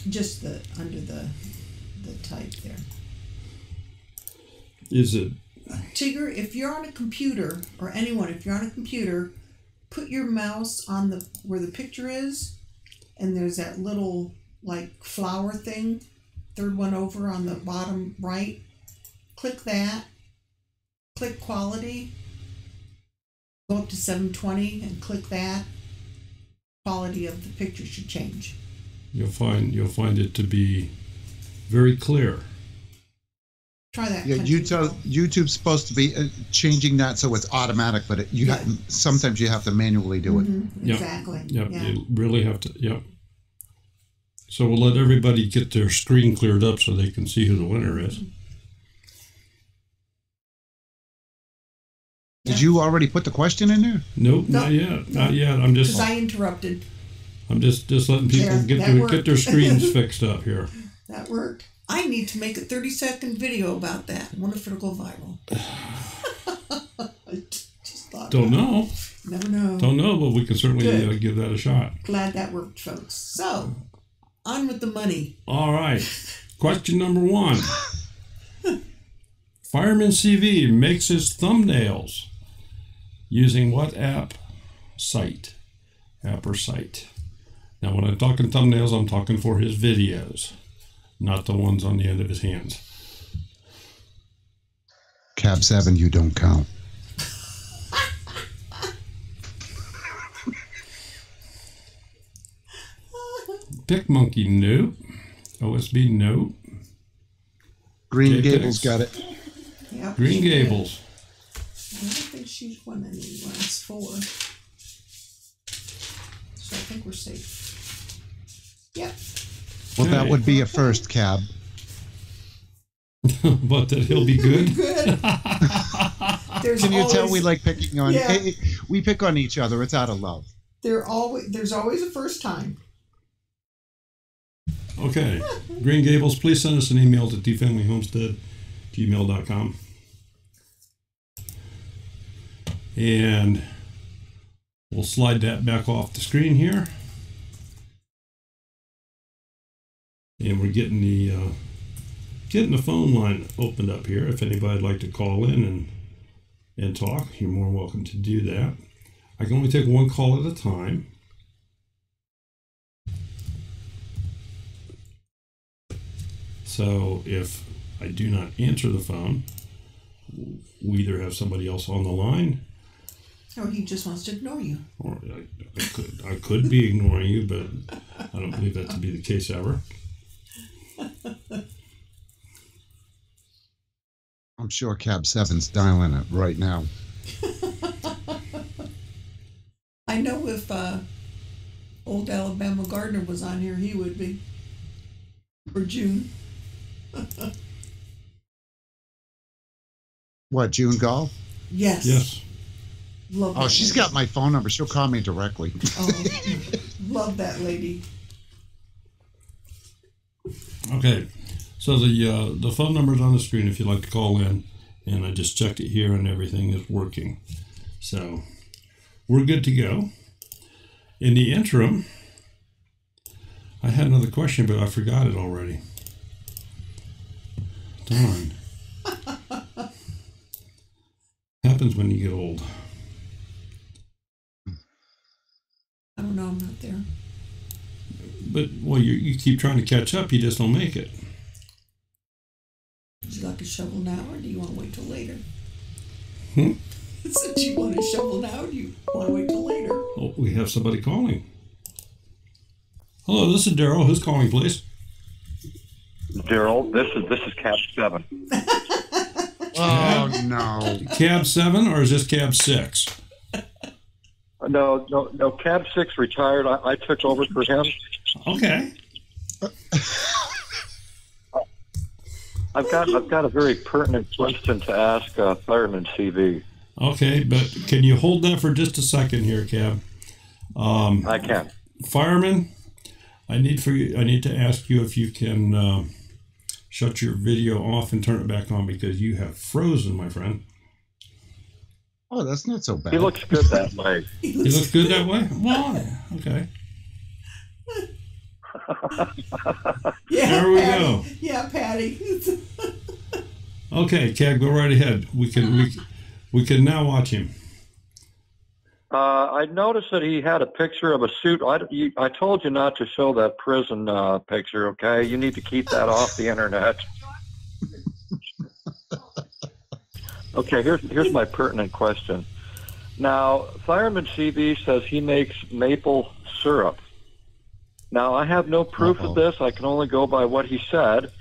Just the under the type there. Is it? Tigger, if you're on a computer, or anyone, if you're on a computer, put your mouse on the where the picture is, and there's that little like flower thing, third one over on the bottom right. Click that. Click quality. Go up to 720 and click that. Quality of the picture should change. You'll find it to be very clear. Try that. Yeah, YouTube's supposed to be changing that so it's automatic, but sometimes you have to manually do it. Mm-hmm. Exactly. Yep. Yeah. You really have to. Yep. So we'll let everybody get their screen cleared up so they can see who the winner is. Did you already put the question in there? Nope, not yet. Not yet. I'm just. Because I interrupted. I'm just letting people get their screens fixed up here. That worked. I need to make a 30-second video about that. I wonder if it'll go viral. I just thought. Don't know. Never know. Don't know, but we can certainly give that a shot. Glad that worked, folks. So, on with the money. All right. Question number 1. FiremanCV makes his thumbnails using what app or site? Now, when I'm talking thumbnails, I'm talking for his videos, not the ones on the end of his hands. Cab 7, you don't count. PicMonkey, nope. OSB, nope. Green Gables got it. Yep, Green Gables. I don't think she's won any last 4. So I think we're safe. Yep. Well, that would be a first, Cab. But that he'll be good. Good. Can you tell we like picking on? Yeah. We pick on each other. It's out of love. There's always a first time. Okay. Green Gables, please send us an email to tfamilyhomestead@gmail.com. And we'll slide that back off the screen here. And we're getting the phone line opened up here. If anybody'd like to call in and talk, you're more welcome to do that. I can only take one call at a time. So if I do not answer the phone, we either have somebody else on the line, Or he just wants to ignore you. or I could be ignoring you, but I don't believe that to be the case ever. I'm sure Cab 7's dialing it right now. I know if old Alabama Gardner was on here, he would be. Or June. What, June Gall? Yes. Yes. Love Oh, that she's lady. got my phone number. She'll call me directly. Oh, love that lady. Okay. So the phone number's on the screen if you'd like to call in, and I just checked it here and everything is working. So we're good to go. In the interim, I had another question, but I forgot it already. Darn. Happens when you get old. I don't know, I'm not there. But, well, you keep trying to catch up, you just don't make it. Would you like a shovel now, or do you want to wait till later? Hmm? So do you want a shovel now, or do you want to wait till later? Oh, we have somebody calling. Hello, this is Daryl. Who's calling, please? Daryl, this is Cab 7. Oh, no. Cab 7, or is this Cab 6? No, Cab 6 retired. I took over for him. Okay. I've got a very pertinent question to ask FiremanCV. Okay, but can you hold that for just a second here, Cab? I can. Fireman, I need to ask you if you can shut your video off and turn it back on, because you have frozen, my friend. Oh, that's not so bad. He looks good that way. He looks good that way? Well, okay. Yeah, There we Patty. go. Yeah, Patty. Okay, Cab, go right ahead. We can now watch him. I noticed that he had a picture of a suit. I told you not to show that prison picture, okay? You need to keep that off the internet. Okay, here's my pertinent question. Now, FiremanCV says he makes maple syrup. Now, I have no proof of this. I can only go by what he said.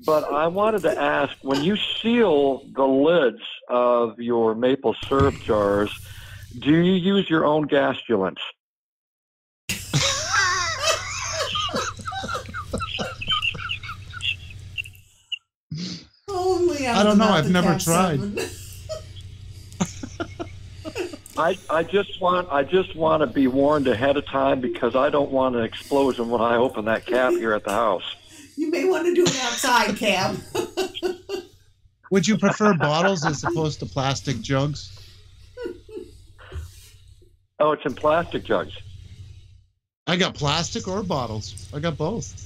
But I wanted to ask, when you seal the lids of your maple syrup jars, do you use your own gasculants? Only I don't know. I've never tried. I just want to be warned ahead of time, because I don't want an explosion when I open that cap here at the house. You may want to do it outside, Cab. Would you prefer bottles as opposed to plastic jugs? Oh, it's in plastic jugs. I got plastic or bottles. I got both.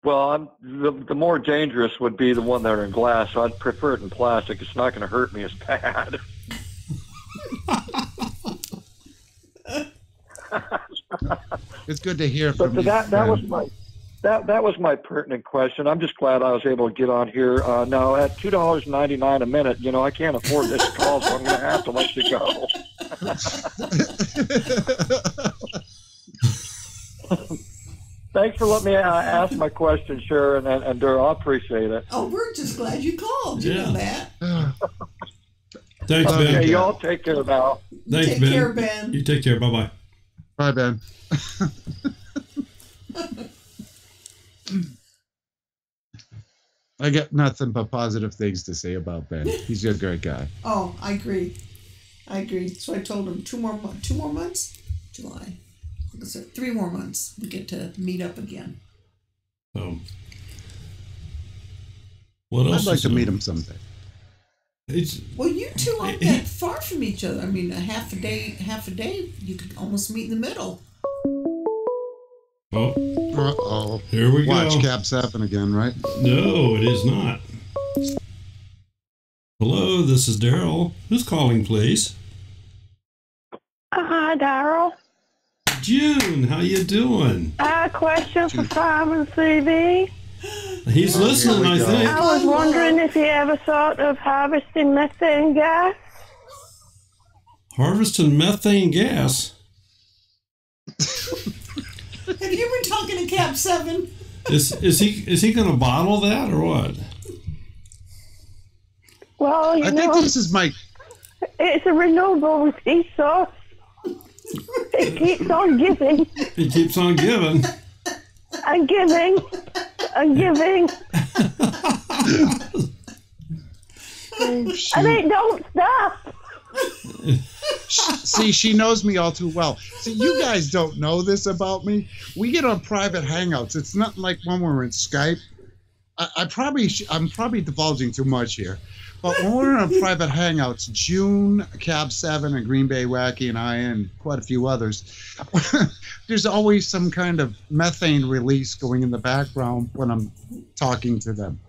Well, the more dangerous would be the one that are in glass. So I'd prefer it in plastic. It's not going to hurt me as bad. It's good to hear from you. That was my pertinent question. I'm just glad I was able to get on here. Now, at $2.99 a minute, I can't afford this call, so I'm going to have to let you go. Thanks for letting me ask my question, Sharon and Daryl. I appreciate it. Oh, we're just glad you called. You know that. Thanks, Ben. Okay, y'all take care now. Thanks, Take Ben. care, Ben. You take care. Bye-bye. Bye, Ben. I got nothing but positive things to say about Ben. He's a great guy. Oh, I agree. So I told him 2 more months? July. So 3 more months. We get to meet up again. Oh. What else? I'd like to meet him someday. Well, you two aren't that far from each other. I mean, a half a day, you could almost meet in the middle. Oh. Uh-oh. Here we go. Watch Cap 7 again, right? No, it is not. Hello, this is Daryl. Who's calling, please? Hi, Daryl. June, how you doing? A question for FiremanCV. He's listening, I think. I was wondering if you ever thought of harvesting methane gas. Harvesting methane gas? Have you been talking to Cap 7? Is he going to bottle that or what? Well, I think this is my... It's a renewable resource. It keeps on giving. He keeps on giving. And giving. And giving. And it don't stop. See, she knows me all too well. See, you guys don't know this about me. We get on private hangouts. It's not like when we're in Skype. I'm probably divulging too much here. But when we're in private hangouts, June, Cab 7, and Green Bay Wacky, and I, and quite a few others, there's always some kind of methane release going in the background when I'm talking to them.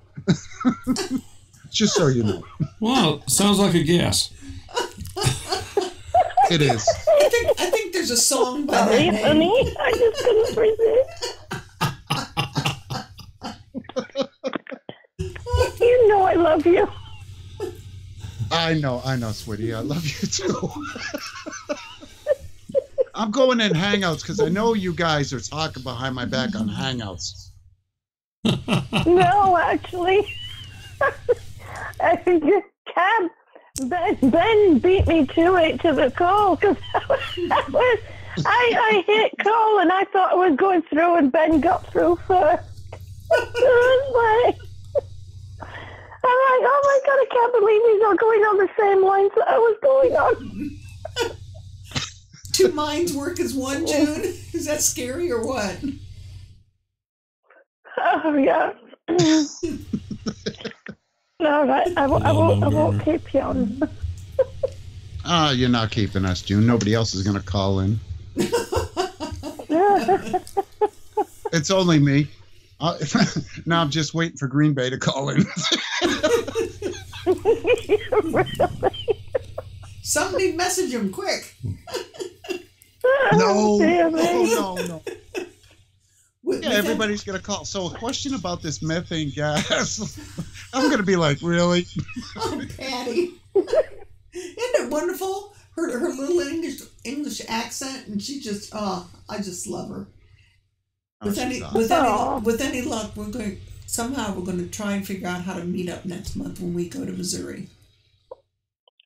Just so you know. Well, sounds like a gas. It is. I think there's a song by that name. Honey, I just couldn't resist. You know I love you. I know, sweetie. I love you too. I'm going in Hangouts because I know you guys are talking behind my back on Hangouts. No, actually. Ben beat me to it to the call because I hit call and I thought I was going through and Ben got through first. I'm like, oh my God, I can't believe he's not going on the same lines that I was going on. 2 minds work as one, June? Is that scary or what? Oh, yeah. All right, I won't keep you on. You're not keeping us, June. Nobody else is going to call in. It's only me. Now I'm just waiting for Green Bay to call in. Somebody message him quick. No. No. Yeah, everybody's going to call. So a question about this methane gas. I'm going to be like, really? Oh, Patty. Isn't it wonderful? Her little English accent, and she just, I just love her. With any luck, we're going to try and figure out how to meet up next month when we go to Missouri.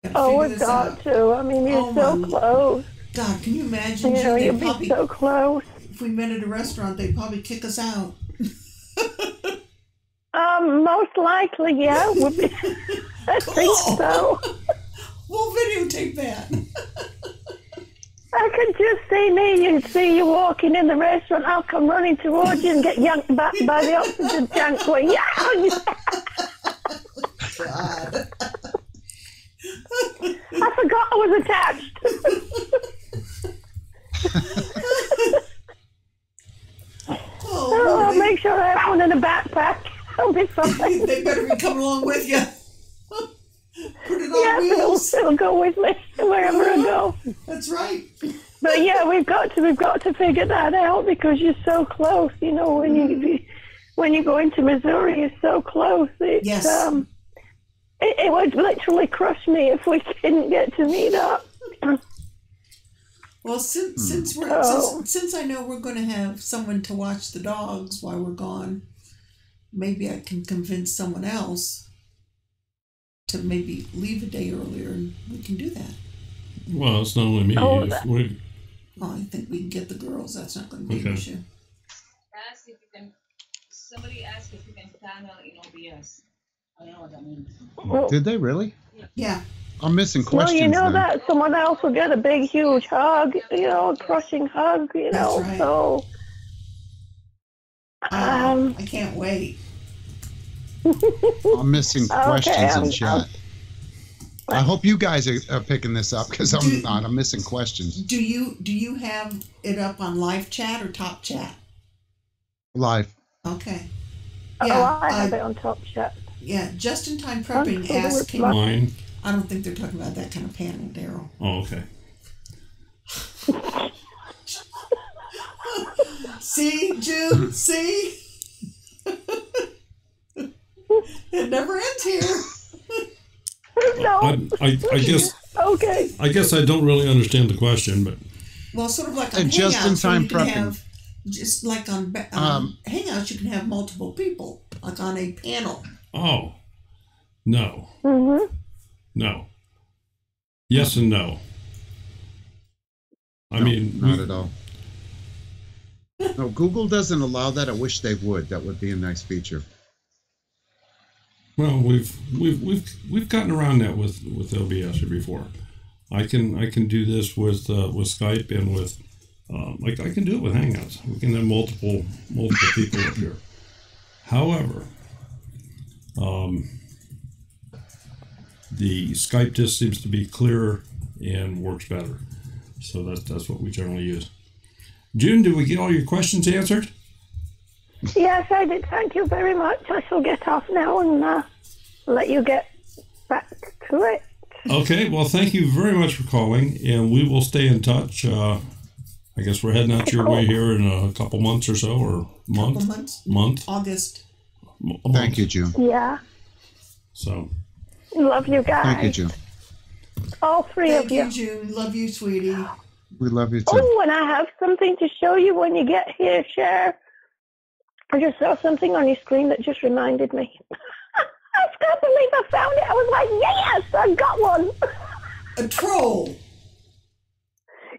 We've got to. I mean, you're so close. God, can you imagine? You'll be so close. If we met at a restaurant, they'd probably kick us out. Most likely, yeah. I think so. We'll videotape that. I could just see me and see you walking in the restaurant. I'll come running towards you and get yanked back by the oxygen tank going, yeah! God. I forgot I was attached. I'll make sure I have one in a backpack. I'll be fine. They better be coming along with you. Put it on Yes, wheels. it'll go with me wherever I go. That's right. But yeah, we've got to figure that out because you're so close. You know, when you go into Missouri, you're so close. It's, Yes. It would literally crush me if we didn't get to meet up. Well, since I know we're going to have someone to watch the dogs while we're gone, maybe I can convince someone else to maybe leave a day earlier, and we can do that. Well, it's not only me. Oh, I think we can get the girls. That's not going to be an issue. Ask if you can. Somebody asked if you can panel in OBS. I don't know what that means. Did they really? Yeah. I'm missing Well, questions. you know then. that someone else will get a big, huge hug, you know, a crushing hug, you know. That's right. So, I can't wait. I'm missing questions in chat. I'm- I hope you guys are picking this up because I'm not. I'm missing questions. Do you have it up on live chat or top chat? Live. Okay. I have it on Top Chat. Yeah, just in time prepping so asked, it's can not- Mine. I don't think they're talking about that kind of panel, Daryl. Oh, okay. See, June, see? It never ends here. No. I guess Okay. I don't really understand the question, but Well, sort of like on And just in Hangouts, where time you can prepping. have, just like on Hangouts, you can have multiple people, like on a panel. oh, no, Mm-hmm. no, yes and no. I mean, Not at all. No, Google doesn't allow that. I wish they would. That would be a nice feature. well, we've gotten around that with OBS before. I can do this with Skype and with like I can do it with Hangouts. We can have multiple people up here. However, the Skype just seems to be clearer and works better. So that's what we generally use. June, did we get all your questions answered? Yes, I did. Thank you very much. I shall get off now and let you get back to it. Okay, well, thank you very much for calling, and we will stay in touch. I guess we're heading out your way here in a couple months or so, or month? Month? August. Thank you, June. Yeah. So. Love you guys. Thank you, June. All three Thank of you. you, June. Love you, sweetie. We love you too. Oh, and I have something to show you when you get here, Cher. I just saw something on your screen that just reminded me. I can't believe I found it. I was like, yes, I got one. A troll.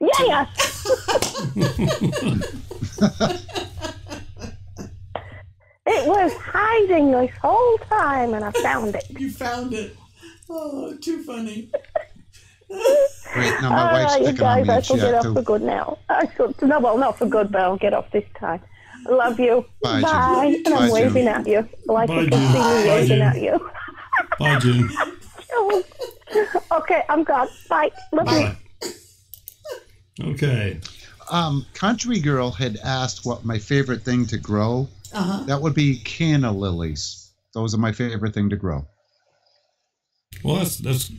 Yes. It was hiding this whole time, and I found it. You found it. Oh, too funny. Great. Now my wife's You picking on guys, me I in shall get chat off too. for good now. No, well, not for good, but I'll get off this time. I love you. Bye, June. Bye. And I'm Bye, waving June. at you. Like Bye, you can June. see me Bye, waving June. at you. Bye, June. Okay, I'm gone. Bye. Love you. Bye. Okay. Country Girl had asked what my favorite thing to grow. Uh-huh. That would be canna lilies. Those are my favorite thing to grow. Well, that's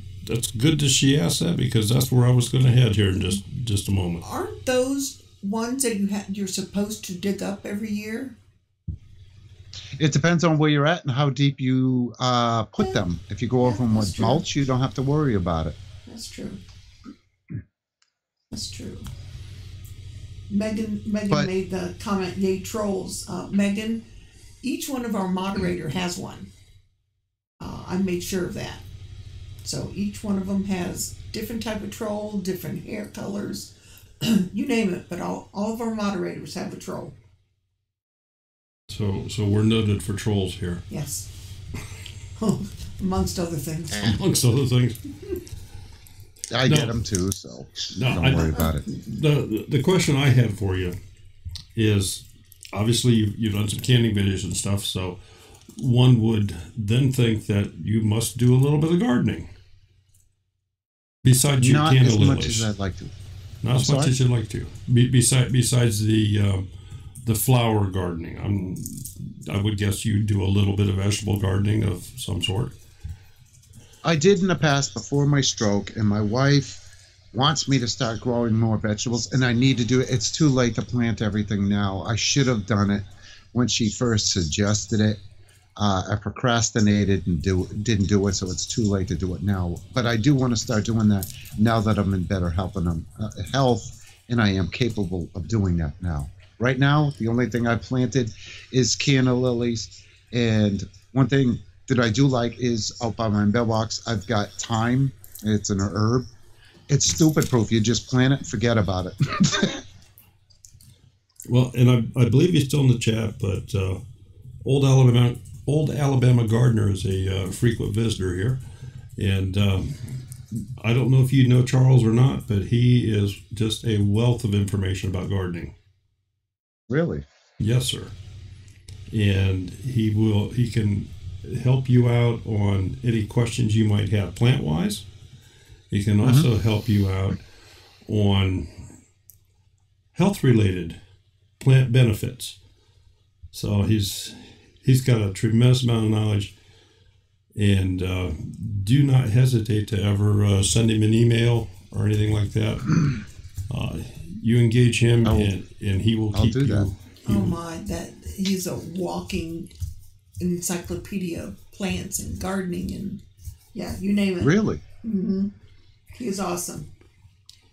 good that she asked that, because that's where I was going to head here in just a moment. Aren't those ones that you're supposed to dig up every year? It depends on where you're at and how deep you put them. If you go over them that's with true. mulch, you don't have to worry about it. That's true. That's true. Megan made the comment, yay trolls. Megan, each one of our moderator has one. I made sure of that. So each one of them has different type of troll, different hair colors, you name it, but all of our moderators have a troll. So we're noted for trolls here, Yes. Amongst other things. amongst other things. I No. get them too, so No, don't worry about it. The question I had for you is, obviously you've done some canning videos and stuff, so one would then think that you must do a little bit of gardening besides your Not canna as much lilies. as I'd like to. Not as much as you'd like to. Besides the flower gardening, I would guess you do a little bit of vegetable gardening of some sort. I did in the past before my stroke, and my wife wants me to start growing more vegetables, and I need to do it. It's too late to plant everything now. I should have done it when she first suggested it. I procrastinated and didn't do it, so it's too late to do it now. But I do want to start doing that now that I'm in better health, and I am capable of doing that now. Right now, the only thing I've planted is canna lilies, and one thing that I do like is out by my mailbox, I've got thyme. It's an herb. It's stupid proof. You just plant it and forget about it. Well, and I believe he's still in the chat, but Old Alabama Gardener is a frequent visitor here. And I don't know if you know Charles or not, but he is just a wealth of information about gardening. Really? Yes, sir. And he can help you out on any questions you might have plant-wise. He can also help you out on health-related plant benefits. So he's got a tremendous amount of knowledge, and do not hesitate to ever send him an email or anything like that. You engage him, and he will keep you. That. He's a walking encyclopedia of plants and gardening and you name it. Really? Mm-hmm. He is awesome.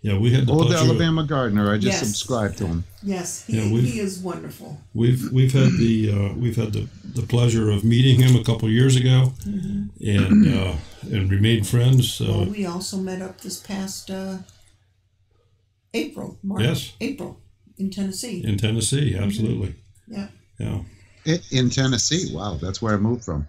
Yeah, we had the Old Alabama Gardener. I just subscribed to him. Yes, he is wonderful. We've had the pleasure of meeting him a couple of years ago, and remained friends. Well, we also met up this past April in Tennessee. In Tennessee, absolutely. Yeah. Yeah. In Tennessee, wow, that's where I moved from.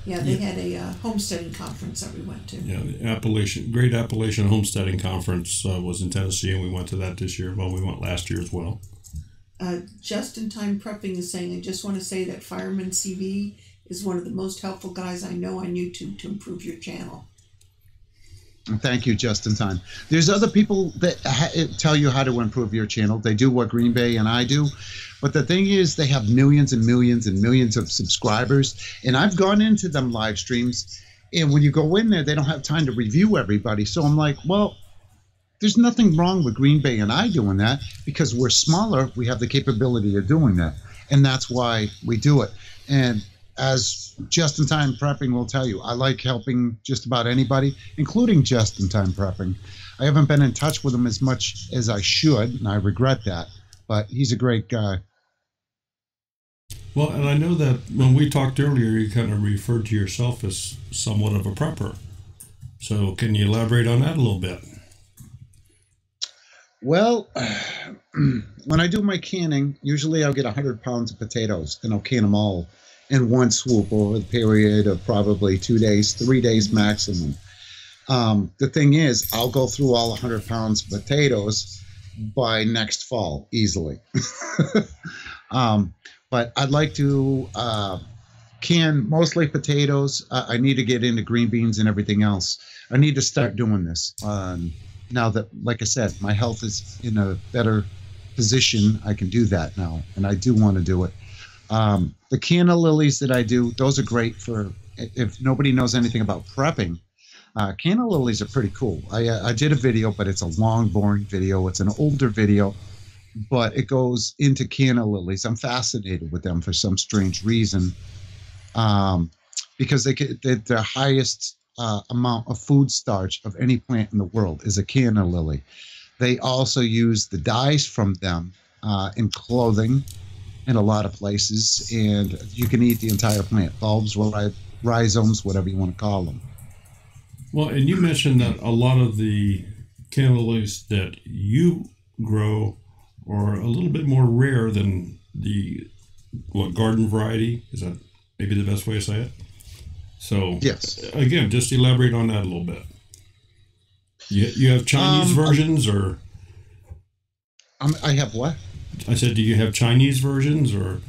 Yeah, they had a homesteading conference that we went to. Yeah, the Great Appalachian Homesteading Conference was in Tennessee, and we went to that this year. Well, we went last year as well. Just in Time Prepping is saying, I just want to say that FiremanCV is one of the most helpful guys I know on YouTube to improve your channel. Thank you, Just in Time. There's other people that tell you how to improve your channel. They do what Green Bay and I do. But the thing is, they have millions and millions and millions of subscribers. And I've gone into them live streams. And when you go in there, they don't have time to review everybody. So I'm like, well, there's nothing wrong with Green Bay and I doing that, because we're smaller. We have the capability of doing that. And that's why we do it. And as Just-in-Time Prepping will tell you, I like helping just about anybody, including Just-in-Time Prepping. I haven't been in touch with him as much as I should, and I regret that. But he's a great guy. Well, and I know that when we talked earlier, you kind of referred to yourself as somewhat of a prepper. So can you elaborate on that a little bit? Well, when I do my canning, usually I'll get 100 pounds of potatoes, and I'll can them all in one swoop over the period of probably 2 days, 3 days maximum. The thing is, I'll go through all 100 pounds of potatoes by next fall, easily. But I'd like to can mostly potatoes. I need to get into green beans and everything else. I need to start doing this. Now that, like I said, my health is in a better position, I can do that now, and I do want to do it. The canna lilies that I do, those are great for, if nobody knows anything about prepping, canna lilies are pretty cool. I did a video, but it's a long, boring video. It's an older video, but it goes into canna lilies. I'm fascinated with them for some strange reason, because the highest amount of food starch of any plant in the world is a canna lily. They also use the dyes from them in clothing in a lot of places, and you can eat the entire plant, bulbs, rhizomes, whatever you want to call them. Well, and you mentioned that a lot of the canna lilies that you grow are a little bit more rare than the garden variety. Is that maybe the best way to say it? So yes, again, just elaborate on that a little bit. You have Chinese versions, or I have what? I said, do you have Chinese versions, or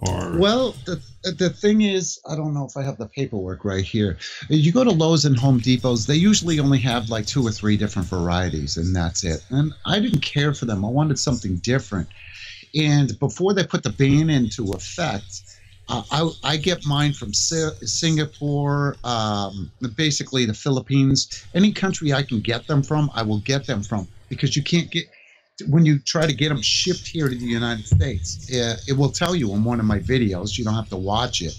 Or Well, the thing is, I don't know if I have the paperwork right here. You go to Lowe's and Home Depots, they usually only have like 2 or 3 different varieties, and that's it. And I didn't care for them. I wanted something different. And before they put the ban into effect, I get mine from Singapore, basically the Philippines. Any country I can get them from, I will get them from, because you can't get, when you try to get them shipped here to the United States, it will tell you in one of my videos. You don't have to watch it.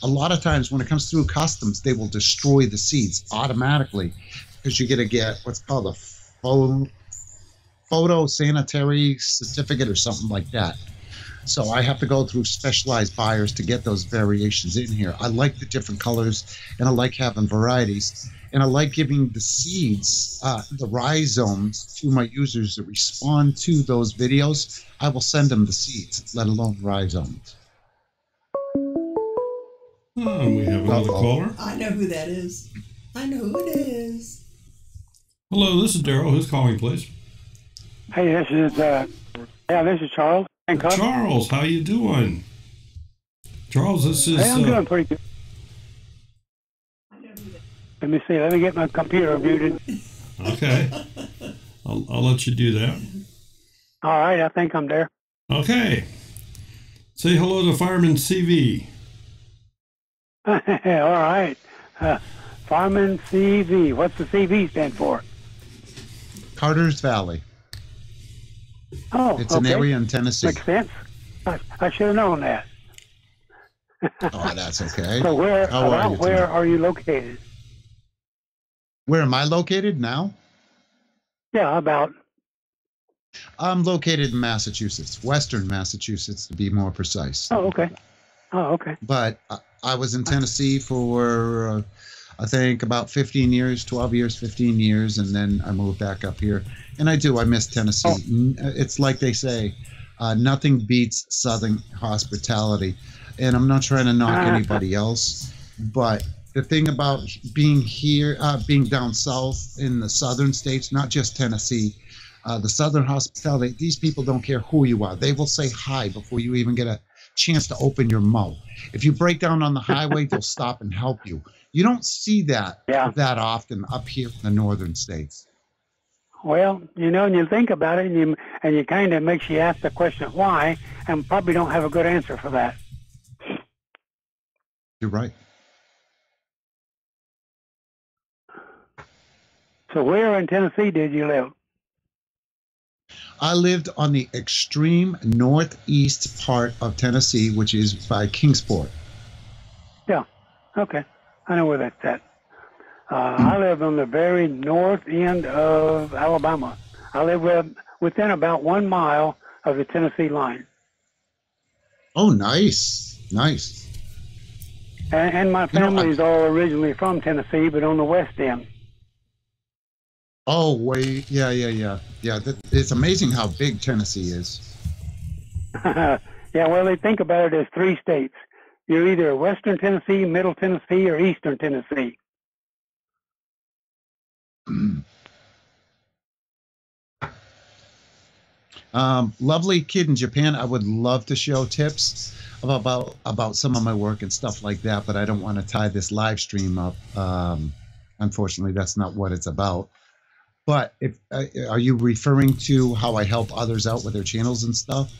A lot of times when it comes through customs, they will destroy the seeds automatically, because you're going to get what's called a photo sanitary certificate or something like that. So I have to go through specialized buyers to get those variations in here. I like the different colors, and I like having varieties, and I like giving the seeds, the rhizomes, to my users that respond to those videos. I will send them the seeds, let alone rhizomes. oh, we have another caller. I know who that is. I know who it is. Hello, this is Daryl. Who's calling, please? Hey, this is Charles. Charles, how you doing? Charles, this is... Hey, I'm doing pretty good. Let me see. Let me get my computer muted. Okay. I'll let you do that. All right, I think I'm there. Okay. Say hello to FiremanCV. All right. FiremanCV. What's the CV stand for? Carter's Valley. Oh, it's an area in Tennessee. Makes sense. I should have known that. Oh, that's okay. So where where are you located? Where am I located now? Yeah, about. I'm located in Massachusetts, Western Massachusetts, to be more precise. Oh, okay. But I was in Tennessee for, I think, about 15 years, 12 years, 15 years, and then I moved back up here. And I miss Tennessee. Oh. It's like they say, nothing beats Southern hospitality. And I'm not trying to knock anybody else, but the thing about being here, being down south in the southern states, not just Tennessee, the Southern hospitality, these people don't care who you are. They will say hi before you even get a chance to open your mouth. If you break down on the highway, they'll stop and help you. You don't see that that often up here in the northern states. Well, and you think about it, and you kind of makes you ask the question why, and probably don't have a good answer for that. You're right. So where in Tennessee did you live? I lived on the extreme northeast part of Tennessee, which is by Kingsport. Yeah, okay. I know where that's at. I live on the very north end of Alabama. I live within about 1 mile of the Tennessee line. Oh, nice. Nice. And my family's all originally from Tennessee, but on the west end. Oh, wait. Yeah. It's amazing how big Tennessee is. Yeah, well, they think about it as 3 states. You're either Western Tennessee, Middle Tennessee, or Eastern Tennessee. Lovely kid in Japan. I would love to show tips about some of my work and stuff like that, but I don't want to tie this live stream up. Unfortunately, that's not what it's about. But if are you referring to how I help others out with their channels and stuff?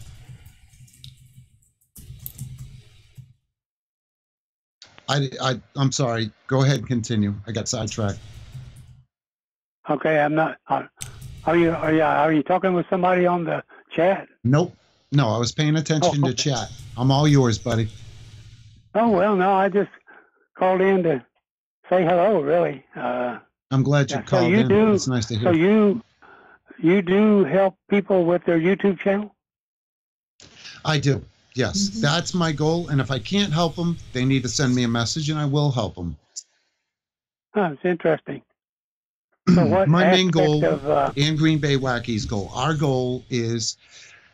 I'm sorry. Go ahead and continue. I got sidetracked. Okay, I'm not. Are you talking with somebody on the chat? Nope. No, I was paying attention to chat. I'm all yours, buddy. Oh well, no, I just called in to say hello. Really. I'm glad you called in. It's nice to hear. So you do help people with their YouTube channel? I do. Yes, that's my goal. And if I can't help them, they need to send me a message, and I will help them. Oh, it's interesting. So what my main goal and Green Bay Wacky's goal, our goal is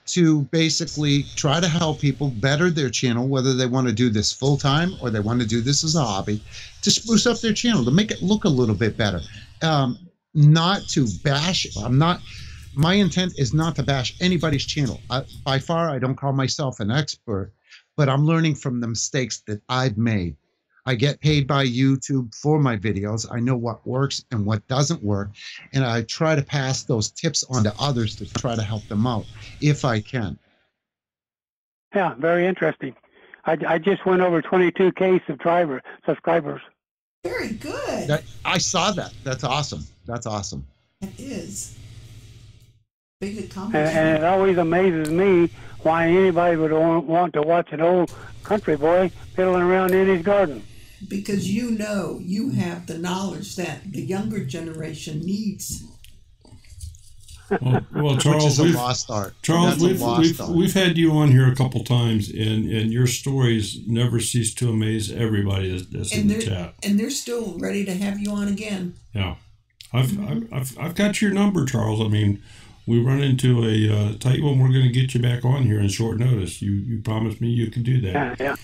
to basically try to help people better their channel, whether they want to do this full time or they want to do this as a hobby, to spruce up their channel, to make it look a little bit better. Not to bash. My intent is not to bash anybody's channel. By far, I don't call myself an expert, but I'm learning from the mistakes that I've made. I get paid by YouTube for my videos. I know what works and what doesn't work, and I try to pass those tips on to others to try to help them out if I can. Yeah, very interesting. I just went over 22K subscribers. Very good. I saw that. That's awesome. That's awesome. It is. Big accomplishment. And it always amazes me why anybody would want to watch an old country boy fiddling around in his garden. Because you know you have the knowledge that the younger generation needs. Well, Charles, which is a lost art. Charles, we've had you on here a couple times, and your stories never cease to amaze everybody that's in the chat. And they're still ready to have you on again. Yeah, I've got your number, Charles. I mean, we run into a tight one. We're going to get you back on here in short notice. You promised me you could do that. Yeah.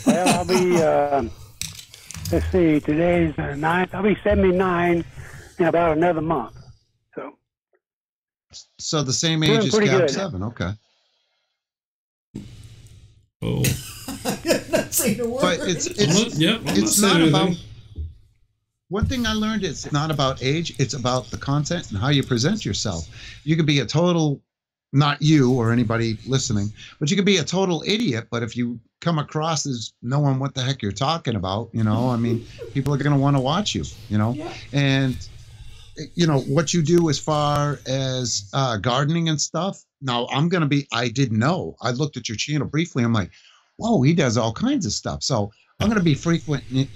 Well, I'll be. Let's see. Today's the 9th. I'll be 79 in about another month. So the same age as Cab 7, okay. Oh. I'm not saying a word. But it's not about. One thing I learned is it's not about age. It's about the content and how you present yourself. You could be a total, not you or anybody listening, but you could be a total idiot. But if you come across as knowing what the heck you're talking about, I mean, people are going to want to watch you, Yeah. And what you do as far as gardening and stuff. Now I didn't know. I looked at your channel briefly. I'm like, whoa, he does all kinds of stuff. So I'm going to be frequently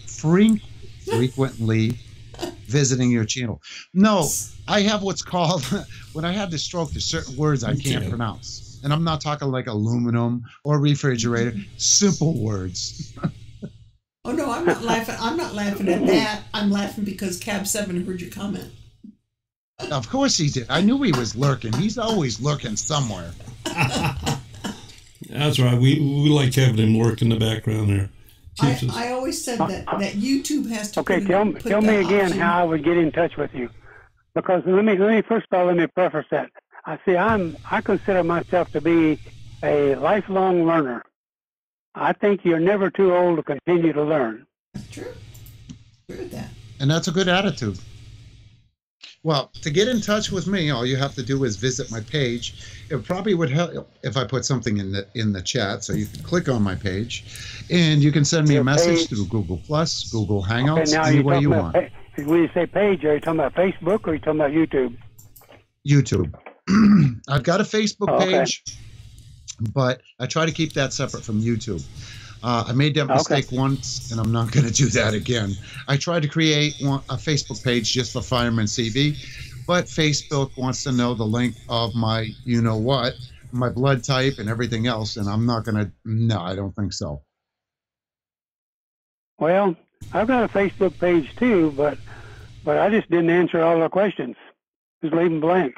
visiting your channel. No, I have what's called, when I had the stroke, there's certain words I can't pronounce. And I'm not talking like aluminum or refrigerator, simple words. Oh, no, I'm not laughing. I'm not laughing at that. I'm laughing because Cab 7 heard your comment. Of course he did. I knew he was lurking. He's always lurking somewhere. That's right. We like having him lurk in the background there. I always said that YouTube has to. Okay, tell me again how I would get in touch with you, because let me first of all let me preface that. I consider myself to be a lifelong learner. I think you're never too old to continue to learn. That's true. Agree with that. And that's a good attitude. Well, to get in touch with me, all you have to do is visit my page. It probably would help if I put something in the chat, so you can click on my page, and you can send me a message through Google Plus, Google Hangouts, any way you want. When you say page, are you talking about Facebook or are you talking about YouTube? YouTube. I've got a Facebook page, but I try to keep that separate from YouTube. I made that mistake once, and I'm not going to do that again. I tried to create a Facebook page just for FiremanCV, but Facebook wants to know the length of my you-know-what, my blood type, and everything else, and I'm not going to. No, I don't think so. Well, I've got a Facebook page too, but I just didn't answer all the questions. Just leave them blank.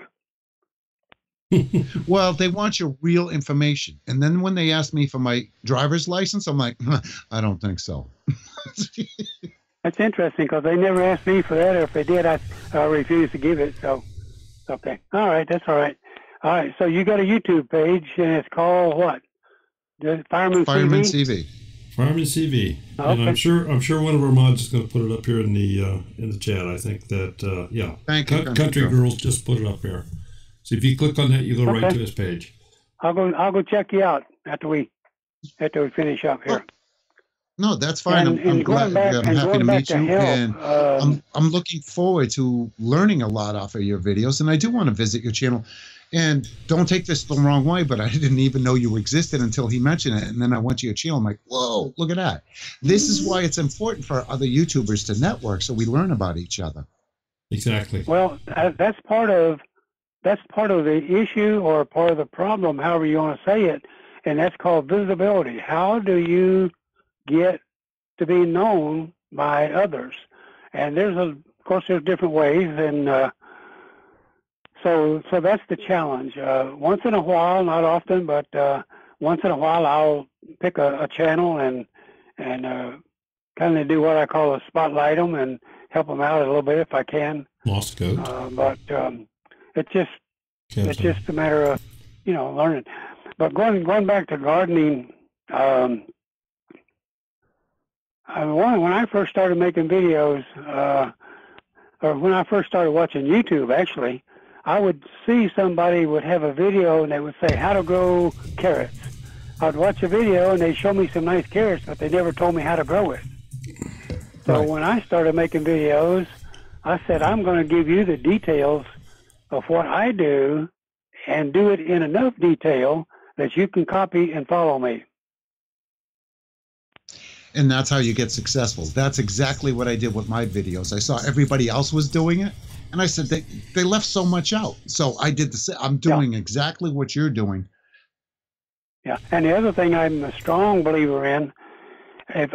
Well, they want your real information. And then when they ask me for my driver's license, I'm like, I don't think so. That's interesting because they never asked me for that. Or if they did, I refused to give it. So, okay. All right. That's all right. All right. So you got a YouTube page and it's called what? FiremanCV. FiremanCV. Okay. And I'm sure one of our mods is going to put it up here in the chat. I think that, yeah. Thank you. Country Girls just put it up there. So if you click on that, you go right to his page. I'll go check you out after we finish up here. No, that's fine. I'm glad. I'm happy to meet you, and I'm looking forward to learning a lot off of your videos. And I do want to visit your channel. And don't take this the wrong way, but I didn't even know you existed until he mentioned it. And then I went to your channel. I'm like, whoa, look at that. This is why it's important for other YouTubers to network, so we learn about each other. Exactly. Well, that's part of the issue or part of the problem, however you want to say it, and that's called visibility. How do you get to be known by others? And of course, there's different ways, and so that's the challenge. Once in a while, not often, but once in a while, I'll pick a channel and kind of do what I call a spotlight them and help them out a little bit if I can. Lost goat. But it's just a matter of learning. But going back to gardening, When I first started making videos, or when I first started watching YouTube, actually, I would see somebody would have a video and they would say, how to grow carrots. I'd watch a video and they'd show me some nice carrots, but they never told me how to grow it. So when I started making videos, I said, I'm going to give you the details of what I do and do it in enough detail that you can copy and follow me. And that's how you get successful. That's exactly what I did with my videos. I saw everybody else was doing it, and I said they left so much out. So I did the same. I'm doing exactly what you're doing. Yeah, and the other thing I'm a strong believer in, if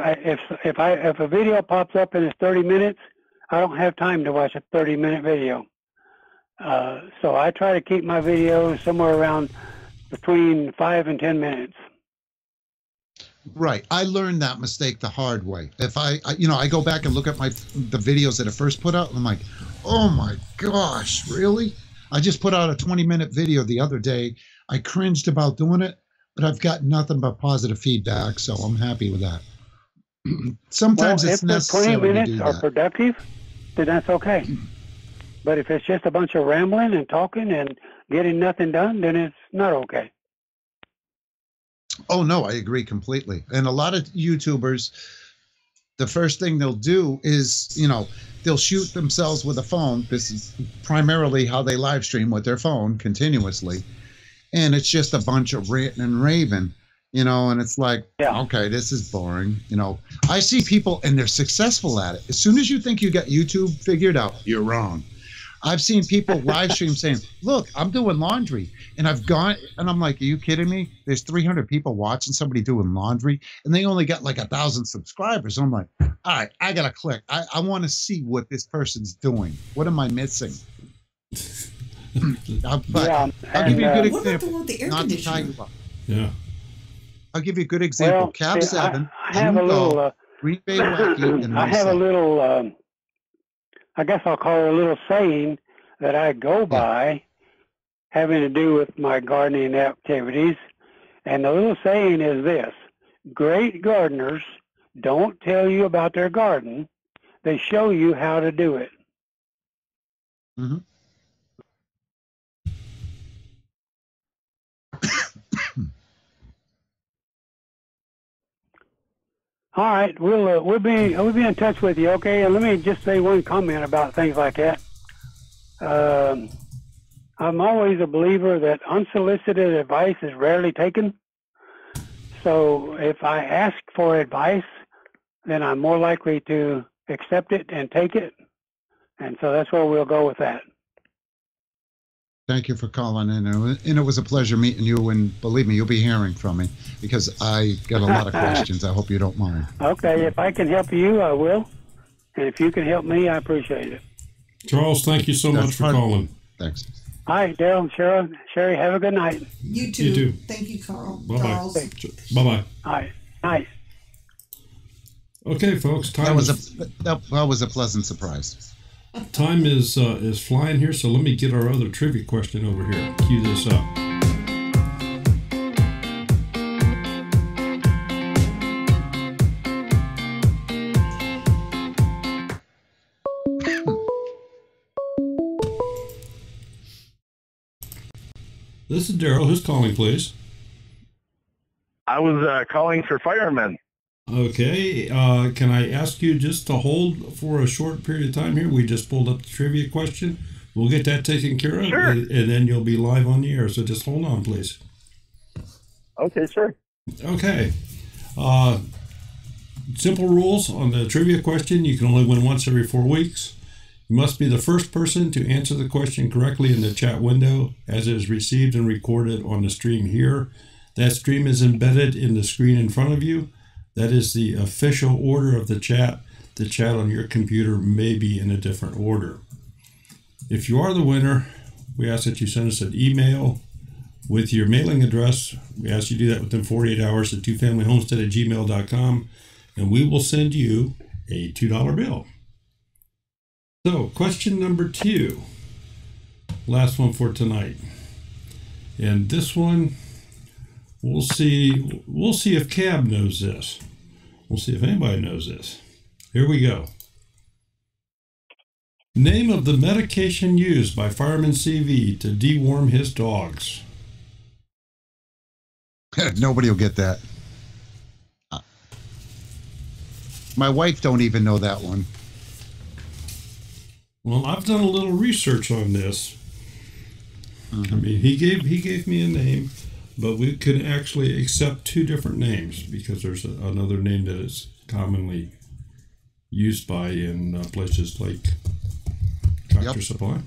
a video pops up and it's 30 minutes, I don't have time to watch a 30-minute video. So I try to keep my videos somewhere around between 5 and 10 minutes. Right. I learned that mistake the hard way. If I go back and look at the videos that I first put out, and I'm like, oh my gosh, really? I just put out a 20-minute video the other day. I cringed about doing it, but I've got nothing but positive feedback, so I'm happy with that. Sometimes it's necessary if the 20 minutes to do are that. productive, then that's okay. But if it's just a bunch of rambling and talking and getting nothing done, then it's not okay. Oh, no, I agree completely. And a lot of YouTubers, the first thing they'll do is, they'll shoot themselves with a phone. This is primarily how they live stream with their phone continuously. And it's just a bunch of ranting and raving, and it's like, okay, this is boring. I see people and they're successful at it. As soon as you think you got YouTube figured out, you're wrong. I've seen people live stream saying, look, I'm doing laundry, and I've gone, and I'm like, are you kidding me? There's 300 people watching somebody doing laundry, and they only got like 1,000 subscribers. I'm like, all right, I got to click. I want to see what this person's doing. What am I missing? I'll give you a good example. Not to tie you up. Yeah. I'll give you a good example. Cab 7, I have a little, Green Bay Wacky, and I have a little, I guess I'll call it a little saying that I go by having to do with my gardening activities. And the little saying is this: great gardeners don't tell you about their garden. They show you how to do it. Mm-hmm. All right, we'll be in touch with you, okay? And let me just say one comment about things like that. I'm always a believer that unsolicited advice is rarely taken. So if I ask for advice, then I'm more likely to accept it and take it. And so that's where we'll go with that. Thank you for calling in, and it was a pleasure meeting you, and believe me, you'll be hearing from me because I got a lot of questions. I hope you don't mind. Okay, if I can help you, I will. And if you can help me, I appreciate it. Charles, thank you so much for calling. Thanks. Hi, Dell, Sherry, have a good night. You too. You too. Thank you, Carl. Bye-bye. Charles. Bye-bye. Hi. Night. Okay, folks. That was a pleasant surprise. Time is flying here, so let me get our other trivia question over here. Cue this up. This is Daryl. Who's calling, please? I was calling for firemen. Okay, can I ask you just to hold for a short period of time here? We just pulled up the trivia question. We'll get that taken care of, sure. and then you'll be live on the air. So just hold on, please. Okay, sure. Okay. Simple rules on the trivia question. You can only win once every 4 weeks. You must be the first person to answer the question correctly in the chat window as it is received and recorded on the stream here. That stream is embedded in the screen in front of you. That is the official order of the chat. The chat on your computer may be in a different order. If you are the winner, we ask that you send us an email with your mailing address. We ask you to do that within 48 hours at twofamilyhomestead@gmail.com, and we will send you a $2 bill. So, question number 2. Last one for tonight. And this one We'll see. We'll see if Cab knows this. We'll see if anybody knows this. Here we go. Name of the medication used by FiremanCV to deworm his dogs. Nobody will get that. My wife don't even know that one. Well, I've done a little research on this. I mean, he gave me a name, but we could actually accept two different names because there's another name that is commonly used by in places like Tractor Supply.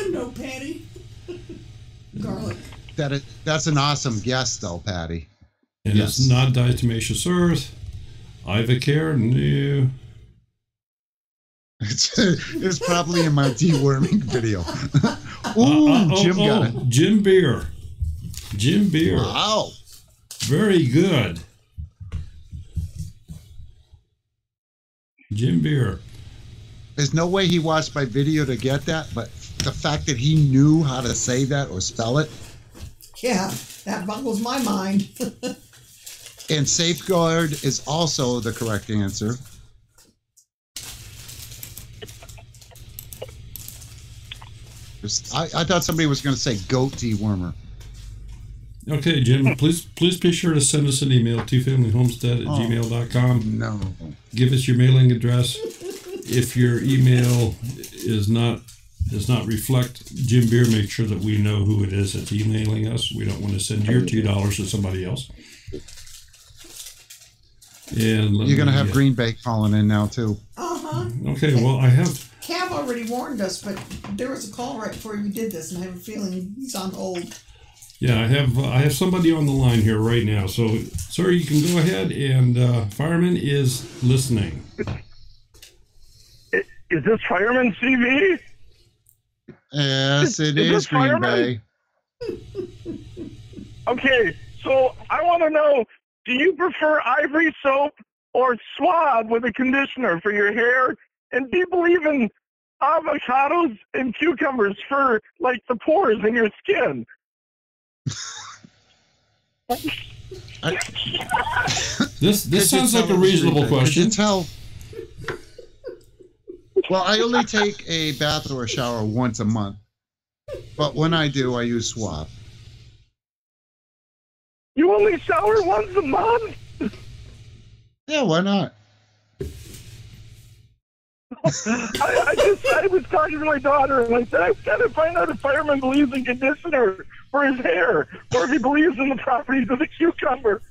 No, Patty. Garlic. That's an awesome guess, though, Patty. And it's not diatomaceous earth. Ivacare, no. It's probably in my deworming video. Jim got it. Jim Beer. Jim Beer. Wow. Very good. Jim Beer. There's no way he watched my video to get that, but the fact that he knew how to say that or spell it. Yeah, that boggles my mind. And safeguard is also the correct answer. I thought somebody was going to say goat dewormer. Okay, Jim, please be sure to send us an email, twofamilyhomestead@gmail.com. No. Give us your mailing address. If your email does not reflect Jim Beer, make sure that we know who it is that's emailing us. We don't want to send your $2 to somebody else. And you're going to have Green Bay calling in now, too. Okay, well, I have... Cam already warned us, but there was a call right before you did this, and I have a feeling he's on hold. Yeah, I have somebody on the line here right now. So, sir, you can go ahead, and Fireman is listening. Is this FiremanCV? Yes, it is Green Bay. Okay, so I want to know, do you prefer ivory soap or swab with a conditioner for your hair? And do you believe in avocados and cucumbers for, like, the pores in your skin? This sounds like a reasonable question. Could you tell? Well, I only take a bath or a shower once a month. But when I do, I use swab. You only shower once a month? Yeah, why not? I was talking to my daughter, and I said, I've got to find out if Fireman believes in conditioner for his hair, or if he believes in the properties of the cucumber.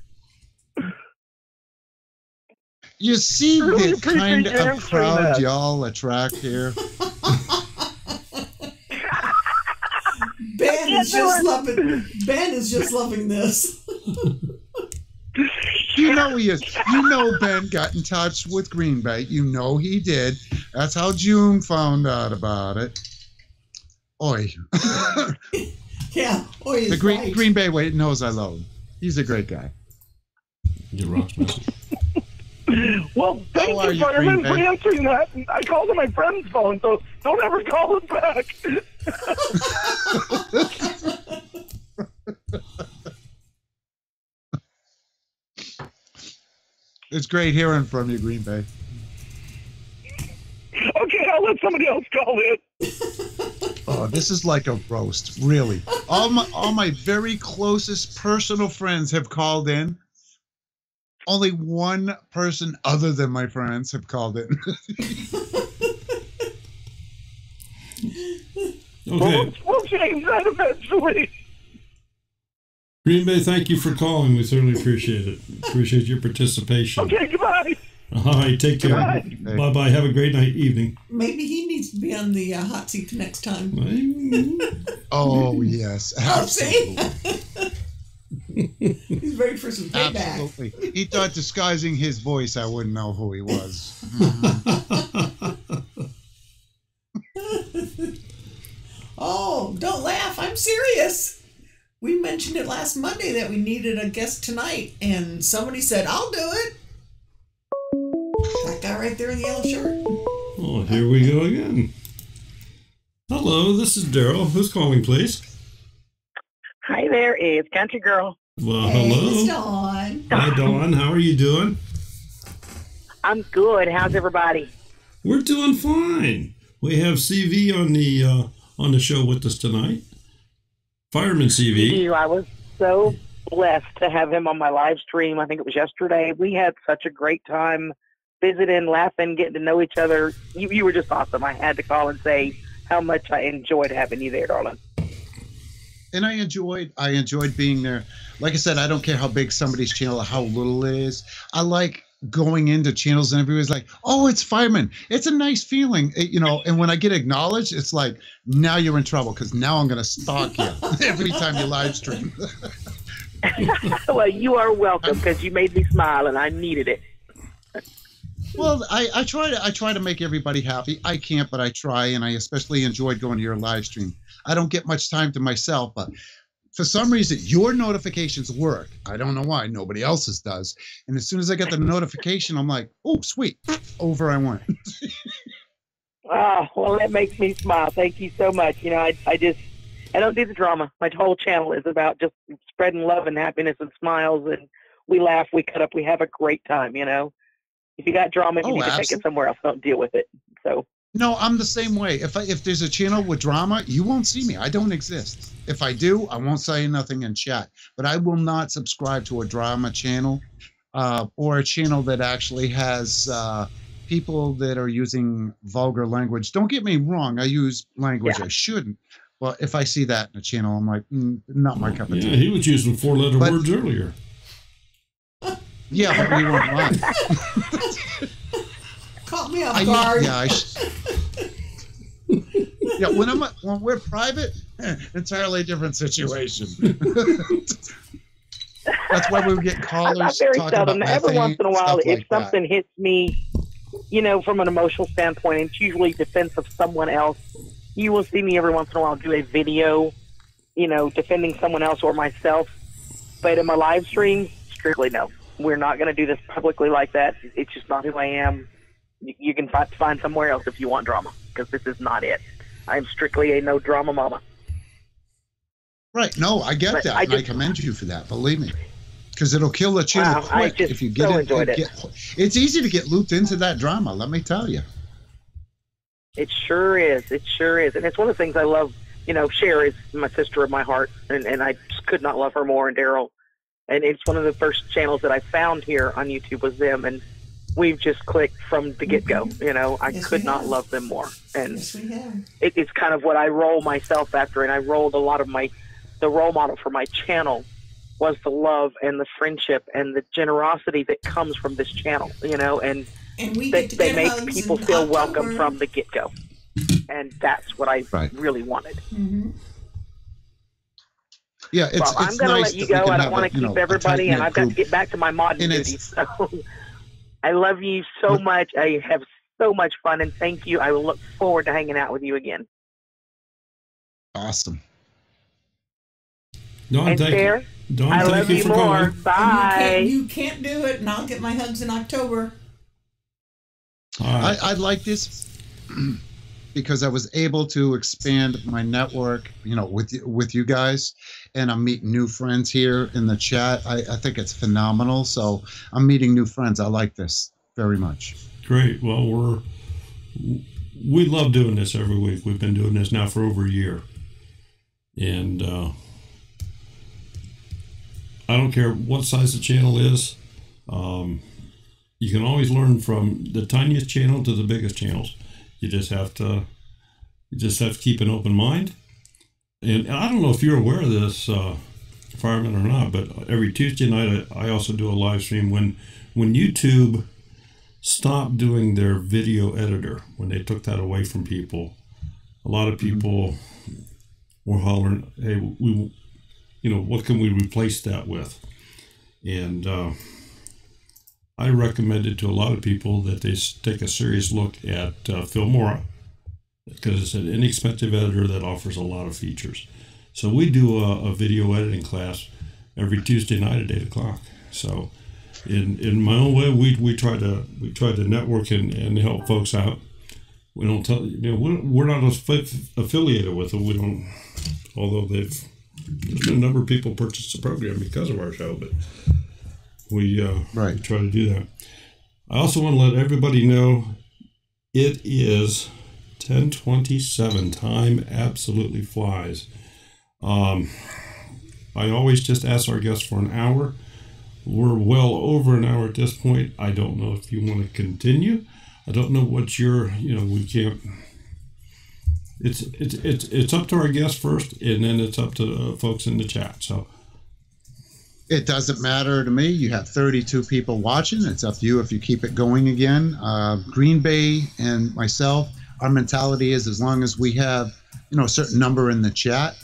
You see Really the kind of answering crowd that. y'all attract here? Ben is just loving this. You know he is. You know Ben got in touch with Green Bay. You know he did. That's how June found out about it. Oi. Yeah, oi. The Green Bay knows I love him. He's a great guy. Get Rock's message. Well, thank you, Fireman, for answering that. I called on my friend's phone, so don't ever call it back. It's great hearing from you, Green Bay. Okay, I'll let somebody else call in. Oh, this is like a roast, really. All my very closest personal friends have called in. Only one person other than my friends have called in. Okay. We'll change that eventually. Green Bay, thank you for calling. We certainly appreciate it. Appreciate your participation. Okay, goodbye. All right, take care. Bye-bye. Have a great evening. Maybe he needs to be on the hot seat next time. Oh, yes. Absolutely. He's ready for some payback. Absolutely. He thought disguising his voice, I wouldn't know who he was. Oh, don't laugh. I'm serious. We mentioned it last Monday that we needed a guest tonight, and somebody said, I'll do it. That guy right there in the yellow shirt. Oh, here we go again. Hello, this is Daryl. Who's calling, please? Hi there, it's Country Girl. Well, Hey, hello. it's Dawn. Hi, Dawn. How are you doing? I'm good. How's everybody? We're doing fine. We have CV on the show with us tonight. Fireman CV. I was so blessed to have him on my live stream. I think it was yesterday. We had such a great time visiting, laughing, getting to know each other. You were just awesome. I had to call and say how much I enjoyed having you there, darling. And I enjoyed being there. Like I said, I don't care how big somebody's channel or how little it is. I like going into channels and everybody's like, oh, it's Fireman. It's a nice feeling, you know. And when I get acknowledged, it's like, now you're in trouble because now I'm going to stalk you every time you live stream. Well, you are welcome because you made me smile and I needed it. Well, I try to make everybody happy. I can't, but I try, and I especially enjoyed going to your live stream. I don't get much time to myself, but for some reason, your notifications work. I don't know why. Nobody else's does. And as soon as I get the notification, I'm like, oh, sweet. Over I went. Well, that makes me smile. Thank you so much. You know, I don't do the drama. My whole channel is about just spreading love and happiness and smiles, and we laugh, we cut up, we have a great time, you know. If you got drama, you need to take it somewhere else. Don't deal with it. So. No, I'm the same way. If there's a channel with drama, you won't see me. I don't exist. If I do, I won't say nothing in chat. But I will not subscribe to a drama channel or a channel that actually has people that are using vulgar language. Don't get me wrong. I use language I shouldn't. Well, if I see that in a channel, I'm like, not my cup of tea. Yeah, he was using 4-letter words earlier. Yeah, but we weren't live. Caught me off guard. Yeah, when we're private, entirely different situation. That's why we get callers. I'm very talking seldom. about Every once in a while, if like something hits me, you know, from an emotional standpoint, it's usually defense of someone else. You will see me every once in a while do a video, you know, defending someone else or myself. But in my live stream, strictly no. We're not going to do this publicly like that. It's just not who I am. You can find somewhere else if you want drama, because this is not it. I'm strictly a no drama mama. Right. No, I get that. I commend you for that. Believe me, because it'll kill the channel quick if you get it. It's easy to get looped into that drama. Let me tell you. It sure is. It sure is, and it's one of the things I love. You know, Cher is my sister of my heart, and I just could not love her more. And Daryl. And it's one of the first channels that I found here on YouTube was them, and we've just clicked from the get-go. You know, I could not love them more. And it's kind of what I roll myself after, and I rolled a lot of the role model for my channel was the love and the friendship and the generosity that comes from this channel, you know, and they make people feel welcome from the get-go. And that's what I really wanted. Mm-hmm. Yeah, well, I'm going to let you go. I don't want to keep everybody, and I've got to get back to my modding duties. So I love you so much. I have so much fun, and thank you. I will look forward to hanging out with you again. Awesome. Dawn, thank you. Dawn, I love you more. Bye. You can't do it, and I'll get my hugs in October. I like this because I was able to expand my network, you know, with you guys, and I'm meeting new friends here in the chat. I think it's phenomenal. So I'm meeting new friends. I like this very much. Great. Well, we love doing this every week. We've been doing this now for over a year, and I don't care what size the channel is. You can always learn from the tiniest channel to the biggest channels. You just have to keep an open mind. And I don't know if you're aware of this, Fireman, or not, but every Tuesday night I also do a live stream when YouTube stopped doing their video editor, when they took that away from people. A lot of people were hollering, "Hey, what can we replace that with?" And I recommended to a lot of people that they take a serious look at Filmora, because it's an inexpensive editor that offers a lot of features. So we do a video editing class every Tuesday night at 8 o'clock. So in my own way, we try to network and help folks out. We don't tell we're not affiliated with them. We don't, although they've there's been a number of people purchase the program because of our show, but we try to do that. I also want to let everybody know it is 10:27. Time absolutely flies. I always just ask our guests for an hour. We're well over an hour at this point. I don't know if you want to continue. I don't know what we can't. It's up to our guests first, and then it's up to folks in the chat. So it doesn't matter to me. You have 32 people watching. It's up to you if you keep it going again. Green Bay and myself, our mentality is as long as we have a certain number in the chat,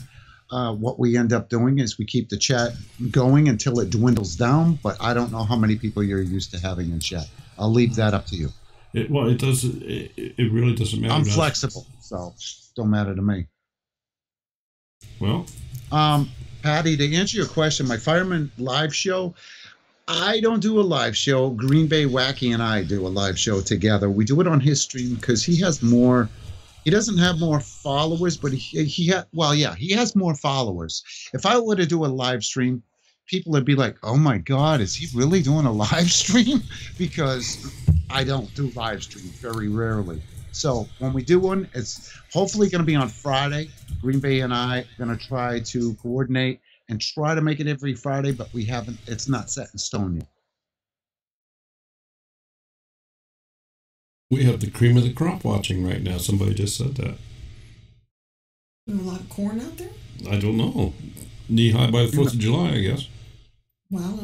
what we end up doing is we keep the chat going until it dwindles down. But I don't know how many people you're used to having in chat. I'll leave that up to you. It really doesn't matter. I'm flexible, so don't matter to me. Well, Patty, to answer your question, my Fireman live show, I don't do a live show. Green Bay Wacky and I do a live show together. We do it on his stream because he has more. He doesn't have more followers, but he has more followers. If I were to do a live stream, people would be like, "Oh my God, is he really doing a live stream?" Because I don't do live streams very rarely. So when we do one, it's hopefully going to be on Friday. Green Bay and I are going to try to coordinate and try to make it every Friday, but we haven't. It's not set in stone yet. We have the cream of the crop watching right now. Somebody just said that. There's a lot of corn out there? I don't know. Knee high by the 4th of July, I guess. Well,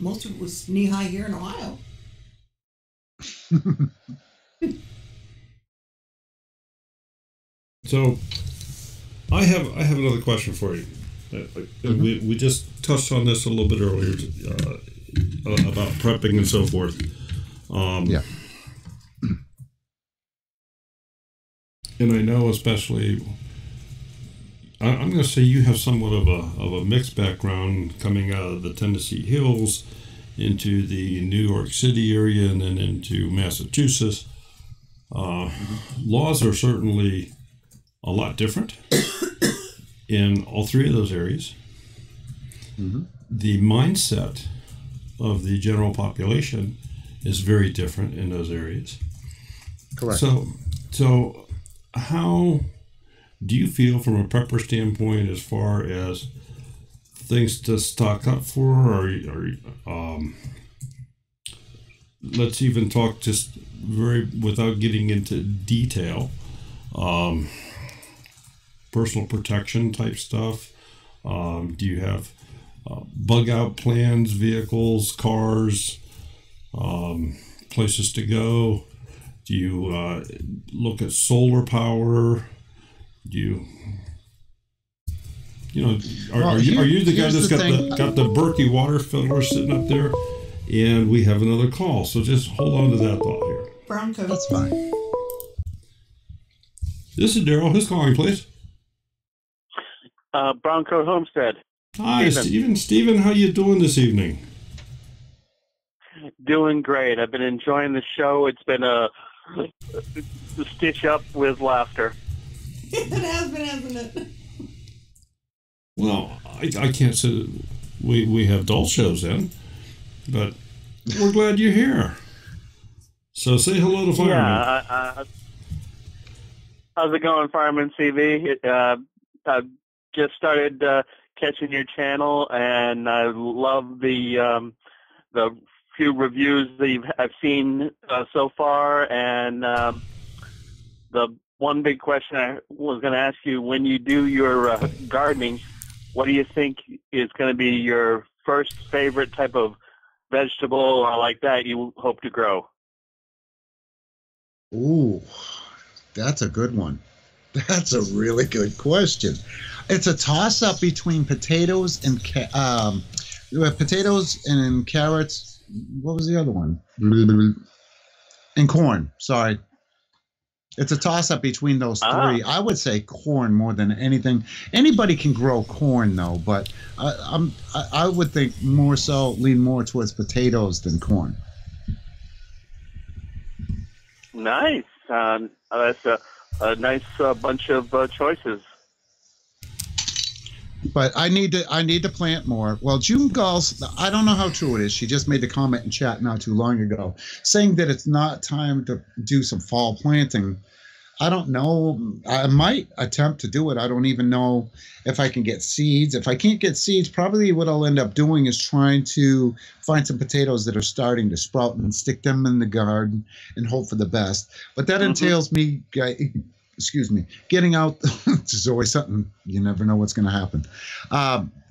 most of it was knee high here in Ohio. So, I have another question for you. We just touched on this a little bit earlier about prepping and so forth. Yeah. And I know, especially, I'm going to say you have somewhat of a mixed background coming out of the Tennessee Hills into the New York City area and then into Massachusetts. Laws are certainly a lot different in all three of those areas. Mm-hmm. The mindset of the general population is very different in those areas. Correct. So how do you feel from a prepper standpoint as far as things to stock up for, or let's even talk just without getting into detail, personal protection type stuff? Do you have bug out plans, vehicles, cars, places to go? Do you look at solar power? Do you are you the guy that's got the Berkey water filter sitting up there? And we have another call, so just hold on to that thought here. Brown coat. That's fine. This is Daryl. Who's calling, please? Brown Coat Homestead. Hi, Stephen, how you doing this evening? Doing great. I've been enjoying the show. It's been a stitch up with laughter. It has been, hasn't it? Well, I can't say we have dull shows in, but we're glad you're here. So say hello to Fireman. Yeah, how's it going, FiremanCV? I've just started catching your channel, and I love the few reviews that I've seen so far. And the one big question I was going to ask you, when you do your gardening, what do you think is going to be your first favorite type of vegetable or like that you hope to grow? Ooh, that's a good one. That's a really good question. It's a toss-up between potatoes and carrots. What was the other one? And corn. Sorry. It's a toss-up between those three. I would say corn more than anything. Anybody can grow corn, though, but I would think lean more towards potatoes than corn. Nice. That's a nice bunch of choices. But I need to plant more. Well, June Gulls, I don't know how true it is. She just made the comment in chat not too long ago, saying that it's not time to do some fall planting. I don't know. I might attempt to do it. I don't even know if I can get seeds. If I can't get seeds, probably what I'll end up doing is trying to find some potatoes that are starting to sprout and stick them in the garden and hope for the best. But that entails me, getting out. There's always something. You never know what's going to happen.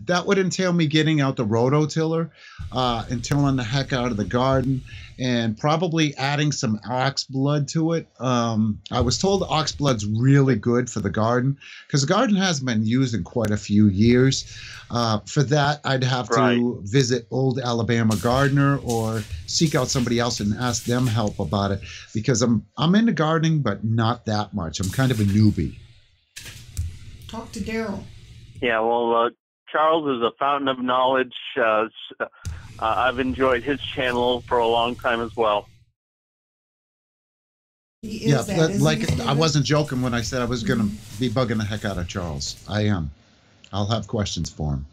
That would entail me getting out the rototiller and tilling the heck out of the garden, and probably adding some ox blood to it. I was told the ox blood's really good for the garden because the garden hasn't been used in quite a few years. For that, I'd have to visit Old Alabama Gardener or seek out somebody else and ask them help about it, because I'm into gardening, but not that much. I'm kind of a newbie. Talk to Daryl. Yeah, well, Charles is a fountain of knowledge. I've enjoyed his channel for a long time as well. He is I wasn't joking when I said I was going to be bugging the heck out of Charles. I am. I'll have questions for him.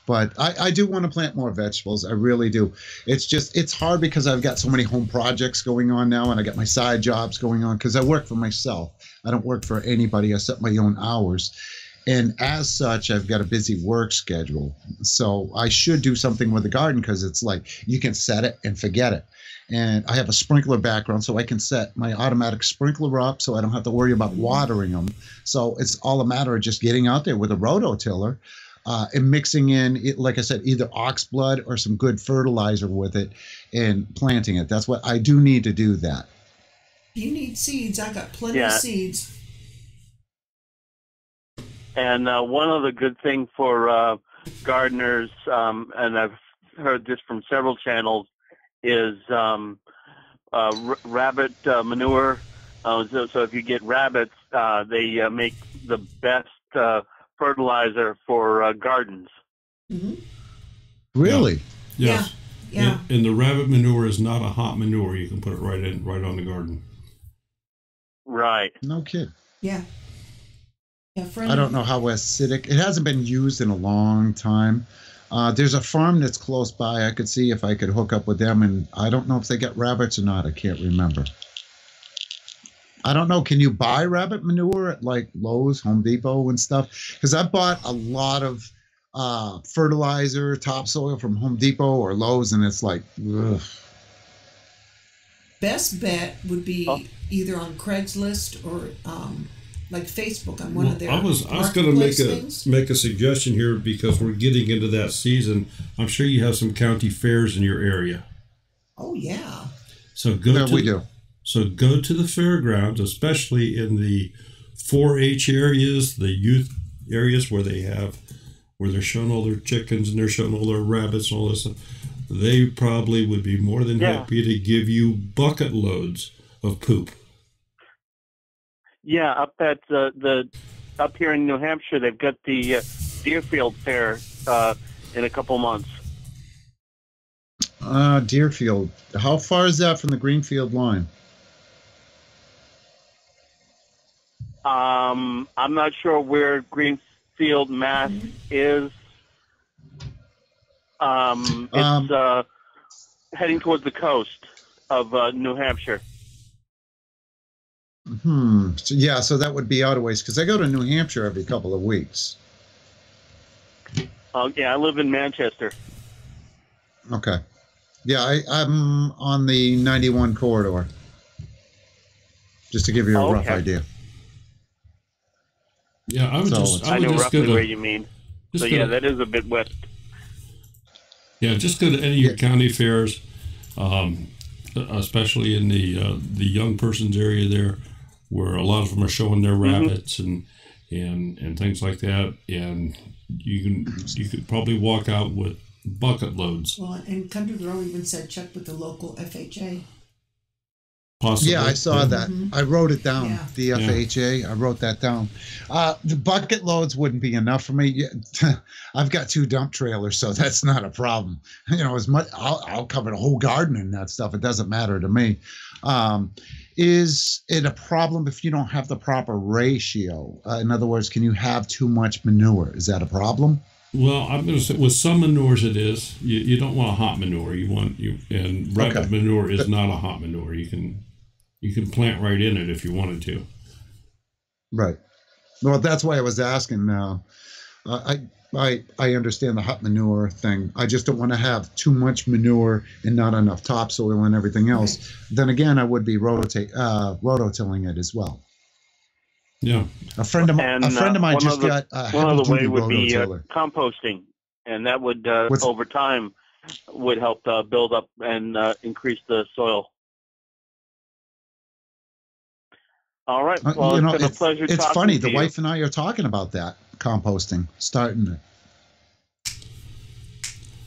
But I do want to plant more vegetables. I really do. It's hard because I've got so many home projects going on now, and I got my side jobs going on because I work for myself. I don't work for anybody. I set my own hours. And as such, I've got a busy work schedule. So I should do something with the garden, because it's like you can set it and forget it. And I have a sprinkler background, so I can set my automatic sprinkler up so I don't have to worry about watering them. So it's all a matter of just getting out there with a rototiller and mixing in, like I said, either ox blood or some good fertilizer with it and planting it. That's what I do need to do that. You need seeds. I got plenty of seeds. And one other good thing for gardeners, and I've heard this from several channels, is rabbit manure. So if you get rabbits, they make the best fertilizer for gardens. Mm-hmm. Really? Yes. Yeah. And the rabbit manure is not a hot manure. You can put it right on the garden. Right. No kid. Yeah. I don't know how acidic. It hasn't been used in a long time. There's a farm that's close by. I could see if I could hook up with them, and I don't know if they get rabbits or not. I can't remember. I don't know. Can you buy rabbit manure at like Lowe's, Home Depot, and stuff? Because I bought a lot of fertilizer, topsoil from Home Depot or Lowe's, and it's like, ugh. Best bet would be either on Craigslist or like Facebook on one of their I was going to make a suggestion here, because we're getting into that season. I'm sure you have some county fairs in your area. Oh yeah. So we do. So go to the fairgrounds, especially in the 4-H areas, the youth areas where they're showing all their chickens and they're showing all their rabbits and all this stuff. They probably would be more than happy to give you bucket loads of poop. Yeah, up at up here in New Hampshire, they've got the Deerfield Fair in a couple months. Deerfield. How far is that from the Greenfield line? I'm not sure where Greenfield, Mass is. It's heading towards the coast of New Hampshire. So, yeah, so that would be out of ways, because I go to New Hampshire every couple of weeks. Yeah, I live in Manchester. Okay. Yeah, I'm on the 91 corridor, just to give you a rough idea. Yeah, I know roughly where you mean. So yeah, that is a bit west. Yeah, just go to any of your county fairs, especially in the young person's area there, where a lot of them are showing their rabbits and things like that, and you could probably walk out with bucket loads. Well, and Country Girl even said check with the local FHA. Possibly. Yeah, I saw that. I wrote it down. Yeah. The FHA. I wrote that down. The bucket loads wouldn't be enough for me. I've got 2 dump trailers, so that's not a problem. As much I'll cover the whole garden and that stuff. It doesn't matter to me. Is it a problem if you don't have the proper ratio? In other words, can you have too much manure? Is that a problem? Well, I'm going to say with some manures it is. You don't want a hot manure. And rabbit manure is not a hot manure. You can plant right in it if you wanted to. Right. Well, that's why I was asking. I understand the hot manure thing. I just don't want to have too much manure and not enough topsoil and everything else. Right. Then again, I would be rototilling it as well. Yeah. A friend of mine just got one of the way would be composting, and that would over time would help build up and increase the soil. All right. Well, it's been a pleasure talking to you. It's funny. The wife and I are talking about that, composting, starting it.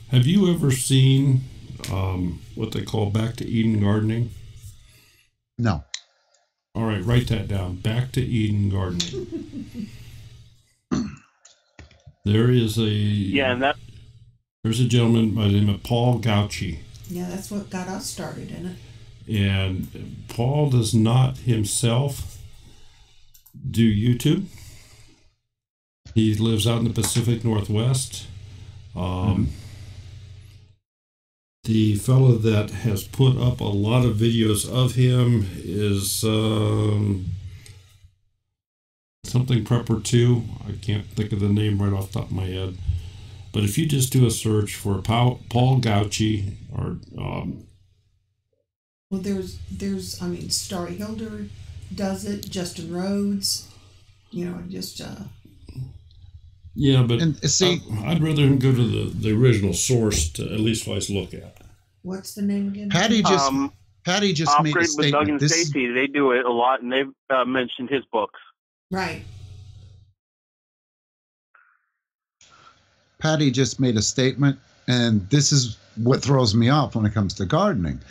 Have you ever seen what they call Back to Eden gardening? No. All right, write that down. Back to Eden gardening. There's a gentleman by the name of Paul Gauci. Yeah, that's what got us started in it. And Paul does not himself do YouTube. He lives out in the Pacific Northwest. The fellow that has put up a lot of videos of him is something Prepper 2. I can't think of the name right off the top of my head. But if you just do a search for Paul Gauci or well, there's Starry Hilder does it, Justin Rhodes, yeah, but I'd rather him go to the original source to at least twice look at. What's the name again? Patty just made a statement. With Doug and Stacy, they do it a lot, and they've mentioned his books. Right. Patty just made a statement, and this is what throws me off when it comes to gardening.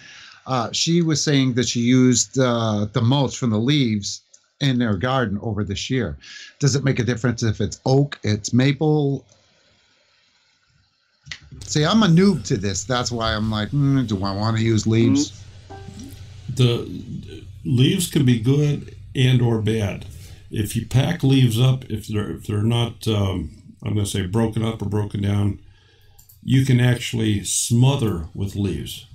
She was saying that she used the mulch from the leaves in their garden over this year. Does it make a difference if it's oak, it's maple? See, I'm a noob to this. That's why I'm like, do I want to use leaves? The leaves can be good and or bad. If you pack leaves up, if they're not, I'm going to say broken up or broken down, you can actually smother with leaves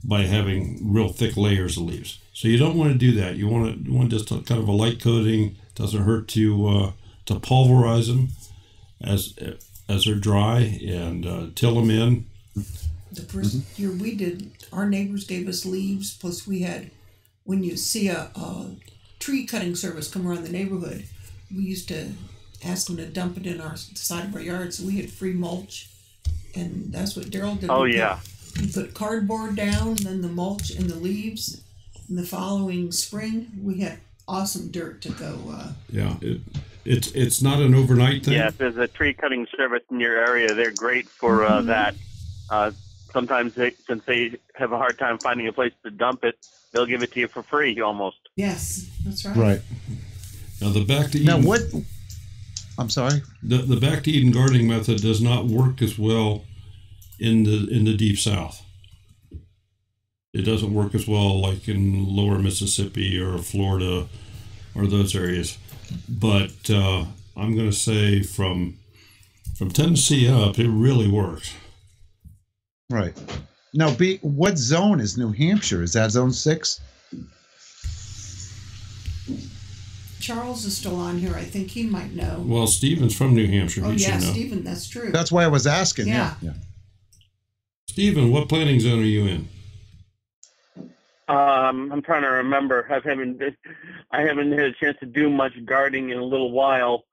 by having real thick layers of leaves. So you don't want to do that. You want just kind of a light coating. Doesn't hurt to pulverize them as they're dry and till them in. The first year we did, our neighbors gave us leaves. Plus we had, when you see a tree cutting service come around the neighborhood, we used to ask them to dump it in the side of our yard. So we had free mulch, and that's what Daryl did. Oh yeah. We put cardboard down, then the mulch and the leaves. In the following spring, we had awesome dirt to go. Yeah, it's not an overnight thing. Yeah, if there's a tree cutting service in your area, they're great for that. Sometimes since they have a hard time finding a place to dump it, they'll give it to you for free almost. Yes, that's right. Right. Now the Back to Eden. Now what? I'm sorry. The Back to Eden gardening method does not work as well in the deep south. It doesn't work as well like in lower Mississippi or Florida or those areas. But I'm going to say from Tennessee up, it really works. Right. Now, what zone is New Hampshire? Is that zone 6? Charles is still on here. I think he might know. Well, Stephen's from New Hampshire. Oh, yeah, know. Stephen, that's true. That's why I was asking. Yeah. Stephen, what planting zone are you in? I'm trying to remember. I haven't had a chance to do much gardening in a little while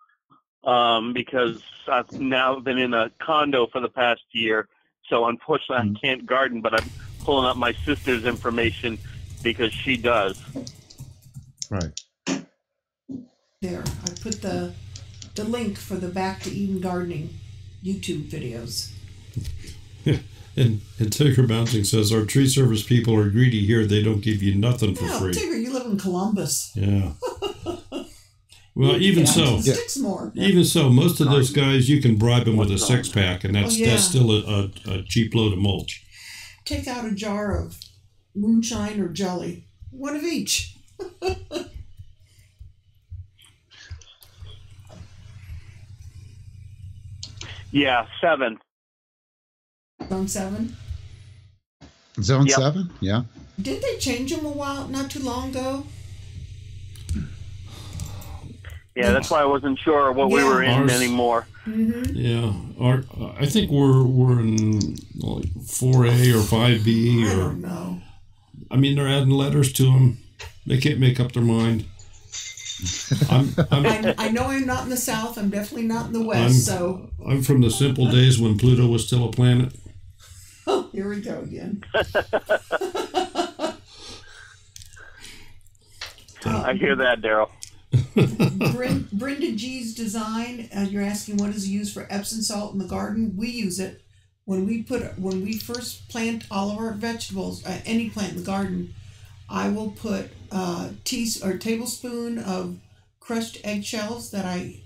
because I've now been in a condo for the past year. So unfortunately, I can't garden, but I'm pulling up my sister's information because she does. Right. There, I put the link for the Back to Eden gardening YouTube videos. And Tigger Bouncing says, our tree service people are greedy here. They don't give you nothing for free. Tigger, you live in Columbus. Yeah. Well, even so, most of those guys, you can bribe them with a 6-pack, and that's still a cheap load of mulch. Take out a jar of moonshine or jelly, one of each. Yeah, 7. Zone 7? Zone Yep. 7? Yeah. Did they change them a while, not too long ago? Yeah, that's why I wasn't sure what we were in Ours- anymore. Mm-hmm. Yeah, I think we're in like 4A or 5B I or. don't know. I mean, they're adding letters to them. They can't make up their mind. I know I'm not in the South. I'm definitely not in the West. I'm from the simple days when Pluto was still a planet. Oh, here we go again. I hear that, Daryl. Brenda G's design. You're asking what is used for Epsom salt in the garden. We use it when we first plant all of our vegetables. Any plant in the garden, I will put a tablespoon of crushed eggshells that I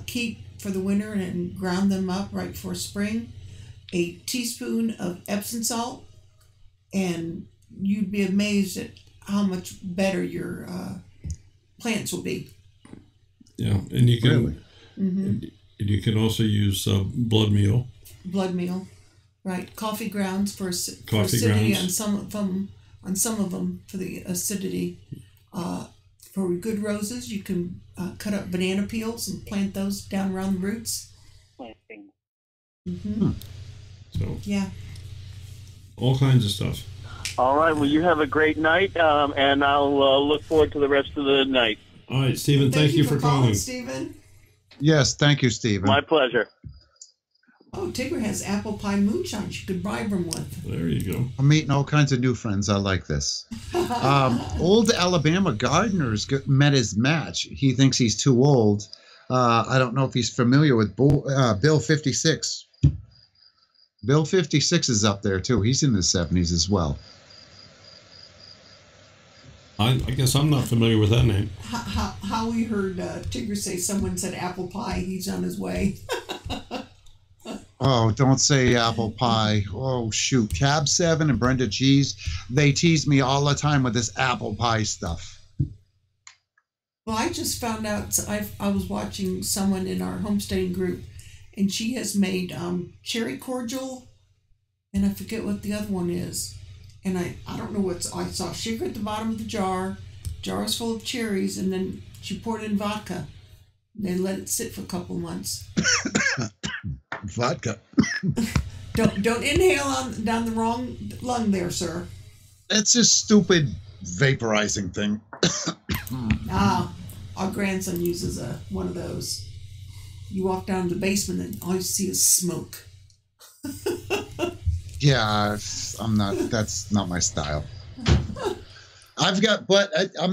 keep for the winter and ground them up right for spring. A teaspoon of Epsom salt, and you'd be amazed at how much better your plants will be. Yeah, and you can Really? Mm-hmm. and you can also use blood meal. Blood meal, right? Coffee grounds for Coffee acidity grounds. on some of them for the acidity. For good roses, you can cut up banana peels and plant those down around the roots. Mm-hmm. So Yeah. all kinds of stuff. All right, well, you have a great night, and I'll look forward to the rest of the night. All right, Stephen, thank you for calling. Stephen. Yes, thank you, Stephen. My pleasure. Oh, Tigger has apple pie moonshine you could bribe him with. There you go. I'm meeting all kinds of new friends. I like this. Old Alabama gardeners met his match. He thinks he's too old. I don't know if he's familiar with Bill 56. Bill 56 is up there, too. He's in his 70s as well. I guess I'm not familiar with that name. How we heard Tigger say someone said apple pie, he's on his way. Oh, don't say apple pie. Oh, shoot. Cab 7 and Brenda G's, they tease me all the time with this apple pie stuff. Well, I just found out, I was watching someone in our homesteading group, and she has made cherry cordial, and I forget what the other one is. And I don't know I saw sugar at the bottom of the jar, jars full of cherries, and then she poured in vodka. And they let it sit for a couple months. Vodka. Don't inhale down the wrong lung there, sir. It's a stupid vaporizing thing. Our grandson uses one of those. You walk down to the basement and all you see is smoke. Yeah, that's not my style. I'm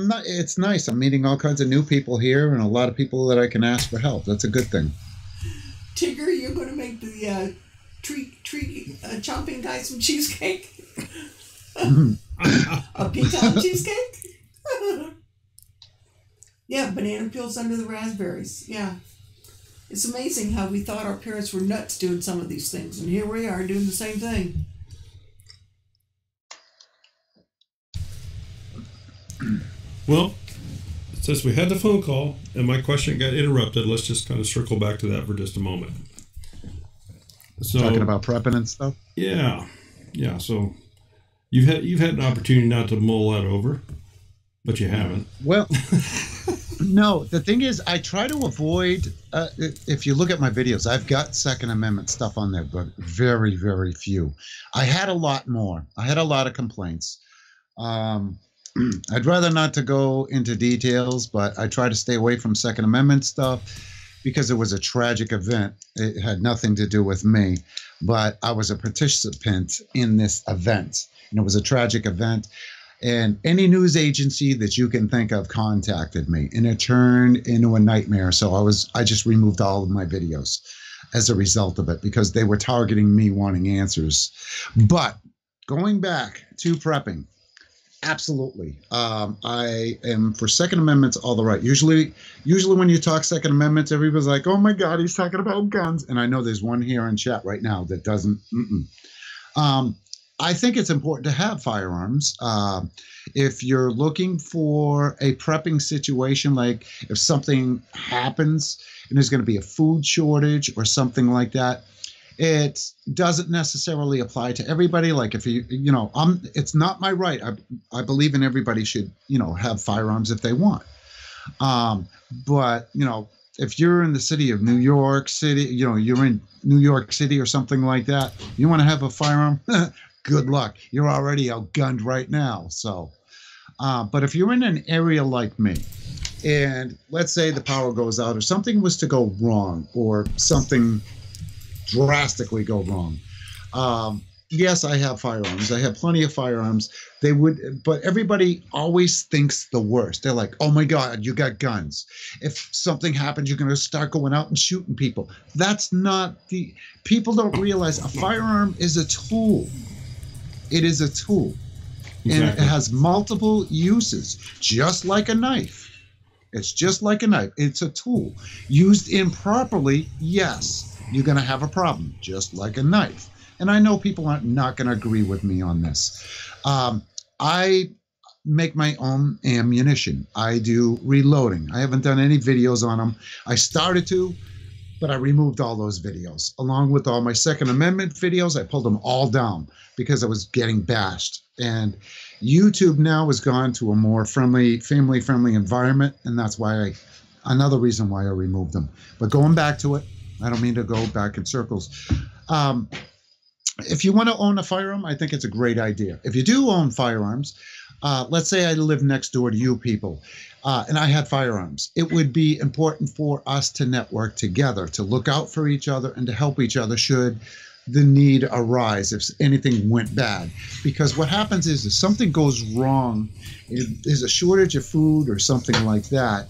not, it's nice. I'm meeting all kinds of new people here and a lot of people that I can ask for help. That's a good thing. Tigger, you're going to make the tree chomping guy some cheesecake? A pecan cheesecake? Yeah, banana peels under the raspberries. Yeah. It's amazing how we thought our parents were nuts doing some of these things, and here we are doing the same thing. Well, since we had the phone call and my question got interrupted, let's just kind of circle back to that for just a moment. So, talking about prepping and stuff. Yeah. So you've had an opportunity not to mull that over, but you haven't. Well, no. The thing is, I try to avoid. If you look at my videos, I've got Second Amendment stuff on there, but very, very few. I had a lot more. I had a lot of complaints. I'd rather not to go into details, but I try to stay away from Second Amendment stuff because it was a tragic event. It had nothing to do with me, but I was a participant in this event, and it was a tragic event. And any news agency that you can think of contacted me, and it turned into a nightmare. So I just removed all of my videos as a result of it because they were targeting me wanting answers. But going back to prepping, absolutely. I am for Second Amendments all the right. Usually when you talk Second Amendments, everybody's like, oh my God, he's talking about guns. And I know there's one here in chat right now that doesn't. I think it's important to have firearms. If you're looking for a prepping situation, like if something happens and there's going to be a food shortage or something like that, it doesn't necessarily apply to everybody. Like if it's not my right. I believe in everybody should, have firearms if they want. But, if you're in the city of New York City, you're in New York City or something like that, you want to have a firearm, good luck. You're already outgunned right now. So, but if you're in an area like me, and let's say the power goes out or something was to go wrong or something drastically go wrong, yes, I have firearms. I have plenty of firearms. But everybody always thinks the worst. They're like, oh my God, you got guns. If something happens, you're going to start going out and shooting people. That's not people don't realize a firearm is a tool. It is a tool. Exactly. And it has multiple uses, just like a knife. It's just like a knife. It's a tool. Used improperly, yes, you're going to have a problem, just like a knife. And I know people are not going to agree with me on this. I make my own ammunition. I do reloading. I haven't done any videos on them. I started to, but I removed all those videos. Along with all my Second Amendment videos, I pulled them all down because I was getting bashed. And YouTube now has gone to a more family-friendly environment, and that's why another reason why I removed them. But going back to it, I don't mean to go back in circles. If you want to own a firearm, I think it's a great idea. If you do own firearms, let's say I live next door to you people, and I had firearms. It would be important for us to network together, to look out for each other and to help each other should the need arise, if anything went bad. Because what happens is if something goes wrong, if there's a shortage of food or something like that,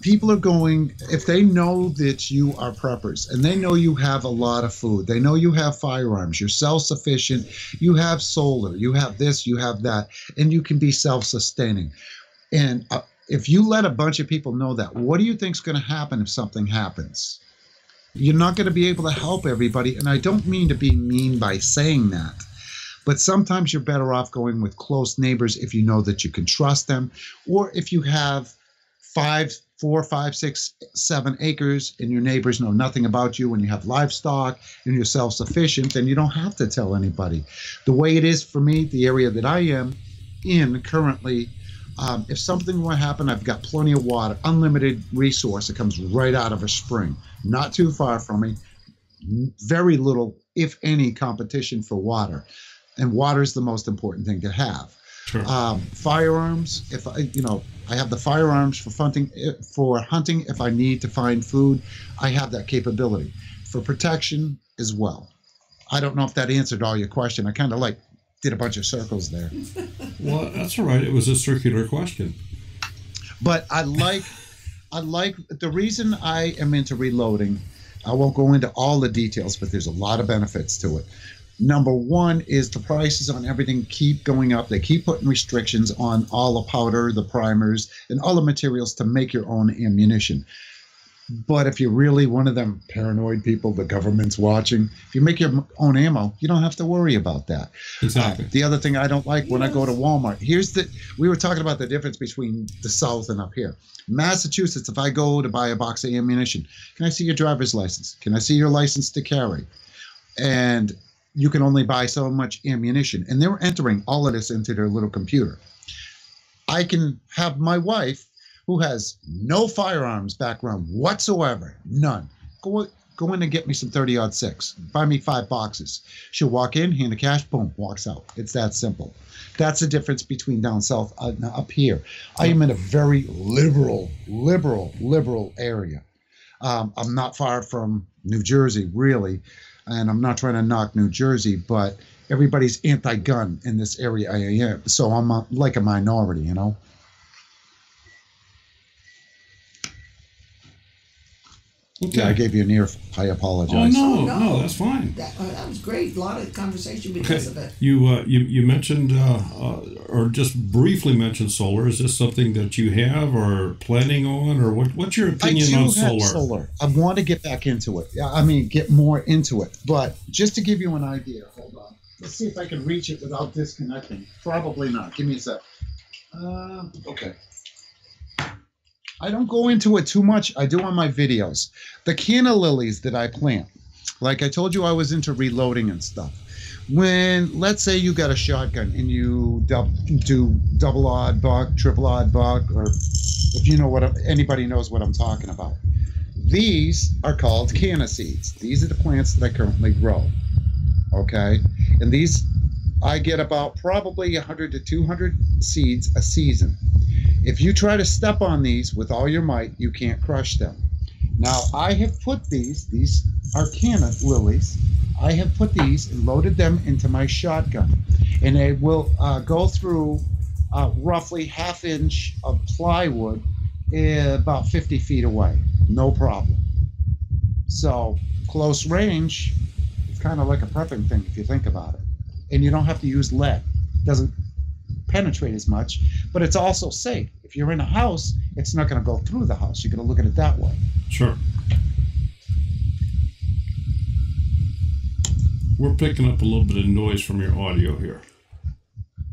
people are going, if they know that you are preppers and they know you have a lot of food, they know you have firearms, you're self-sufficient, you have solar, you have this, you have that, and you can be self-sustaining. And if you let a bunch of people know that, what do you think is going to happen if something happens? You're not going to be able to help everybody. And I don't mean to be mean by saying that, but sometimes you're better off going with close neighbors if you know that you can trust them, or if you have 4, 5, 6, 7 acres and your neighbors know nothing about you and you have livestock and you're self-sufficient, then you don't have to tell anybody. The way it is for me, the area that I am in currently, if something were to happen, I've got plenty of water, unlimited resource that comes right out of a spring, not too far from me, very little, if any, competition for water. And water is the most important thing to have. Sure. Firearms, if I have the firearms for hunting. If I need to find food, I have that capability. For protection as well. I don't know if that answered all your question. I kind of did a bunch of circles there. Well, that's all right. It was a circular question. But I like the reason I am into reloading. I won't go into all the details, but there's a lot of benefits to it. Number one is the prices on everything keep going up. They keep putting restrictions on all the powder, the primers, and all the materials to make your own ammunition. But if you're really one of them paranoid people, the government's watching, if you make your own ammo, you don't have to worry about that. Exactly. The other thing I don't like when I go to Walmart, we were talking about the difference between the South and up here. Massachusetts, if I go to buy a box of ammunition, can I see your driver's license? Can I see your license to carry? And you can only buy so much ammunition. And they're entering all of this into their little computer. I can have my wife, who has no firearms background whatsoever, none, go in and get me some 30-06. Buy me 5 boxes. She'll walk in, hand the cash, boom, walks out. It's that simple. That's the difference between down south and up here. I am in a very liberal area. I'm not far from New Jersey, really. And I'm not trying to knock New Jersey, but everybody's anti-gun in this area I am. So I'm like a minority, you know? Okay. Yeah, I gave you an ear. I apologize. Oh, no, that's fine. That was great. A lot of conversation because of it. You mentioned, or just briefly mentioned solar. Is this something that you have or planning on, or what's your opinion on solar? I do have solar. I want to get back into it. I mean, get more into it. But just to give you an idea, hold on. Let's see if I can reach it without disconnecting. Probably not. Give me a sec. Okay. I don't go into it too much. I do on my videos. The canna lilies that I plant, like I told you, I was into reloading and stuff. When, let's say you got a shotgun and you do double odd buck, triple odd buck, or if you know what, anybody knows what I'm talking about. These are called canna seeds. These are the plants that I currently grow. Okay? And these, I get about probably 100 to 200 seeds a season. If you try to step on these with all your might, you can't crush them. Now, I have put these are canna lilies. I have put these and loaded them into my shotgun. And it will go through roughly ½ inch of plywood about 50 feet away. No problem. So, close range, it's kind of like a prepping thing if you think about it. And you don't have to use lead. It doesn't penetrate as much, but it's also safe. If you're in a house, it's not going to go through the house. You're going to look at it that way. Sure. We're picking up a little bit of noise from your audio here.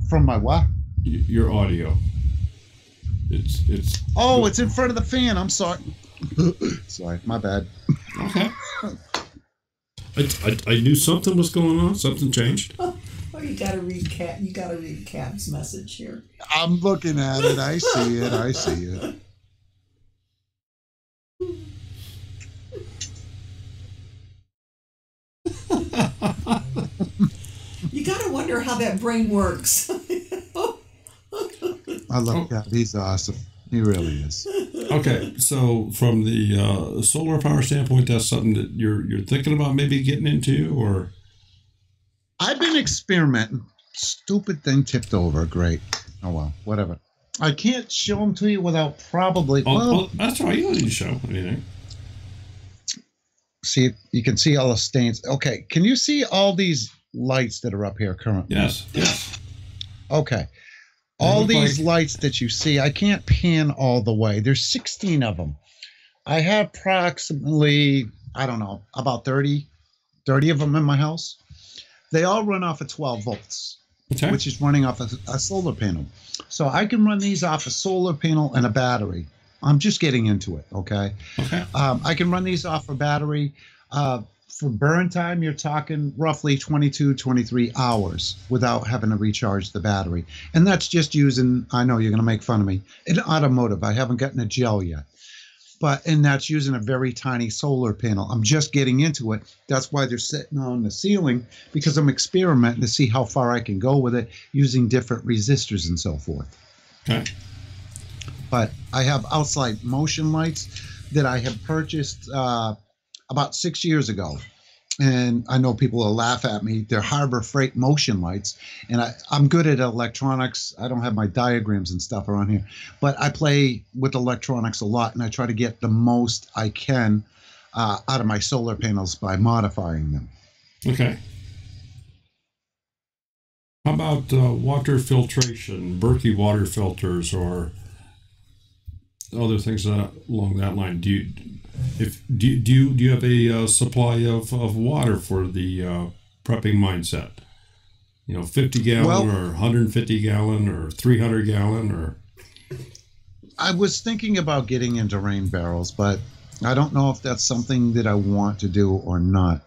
From my what? Your audio. It's. Oh, it's in front of the fan. I'm sorry. Sorry, my bad. Okay. I knew something was going on. Something changed. Oh, you gotta read Cab's message here. I'm looking at it. I see it. I see it. You gotta wonder how that brain works. I love Cap. He's awesome. He really is. Okay, so from the solar power standpoint, that's something that you're thinking about maybe getting into, or? I've been experimenting. Stupid thing tipped over. Great. Oh, well, whatever. I can't show them to you without probably... well, that's all right. You don't need to show anything. See, you can see all the stains. Okay, can you see all these lights that are up here currently? Yes, yes. Okay. All these lights that you see, I can't pan all the way. There's 16 of them. I have approximately, I don't know, about 30 of them in my house. They all run off of 12 volts, okay, which is running off a solar panel. So I can run these off a solar panel and a battery. I'm just getting into it, okay? Okay. I can run these off a battery. For burn time, you're talking roughly 22, 23 hours without having to recharge the battery. And that's just using, I know you're going to make fun of me, an automotive. I haven't gotten a gel yet. And that's using a very tiny solar panel. I'm just getting into it. That's why they're sitting on the ceiling, because I'm experimenting to see how far I can go with it using different resistors and so forth. Okay. But I have outside motion lights that I have purchased about 6 years ago. And I know people will laugh at me. They're Harbor Freight motion lights. And I'm good at electronics. I don't have my diagrams and stuff around here. But I play with electronics a lot, and I try to get the most I can out of my solar panels by modifying them. Okay. How about water filtration, Berkey water filters, or other things along that line? Do you have a supply of water for the prepping mindset? 50 gallon or 150 gallon or 300 gallon or? I was thinking about getting into rain barrels, but I don't know if that's something that I want to do or not.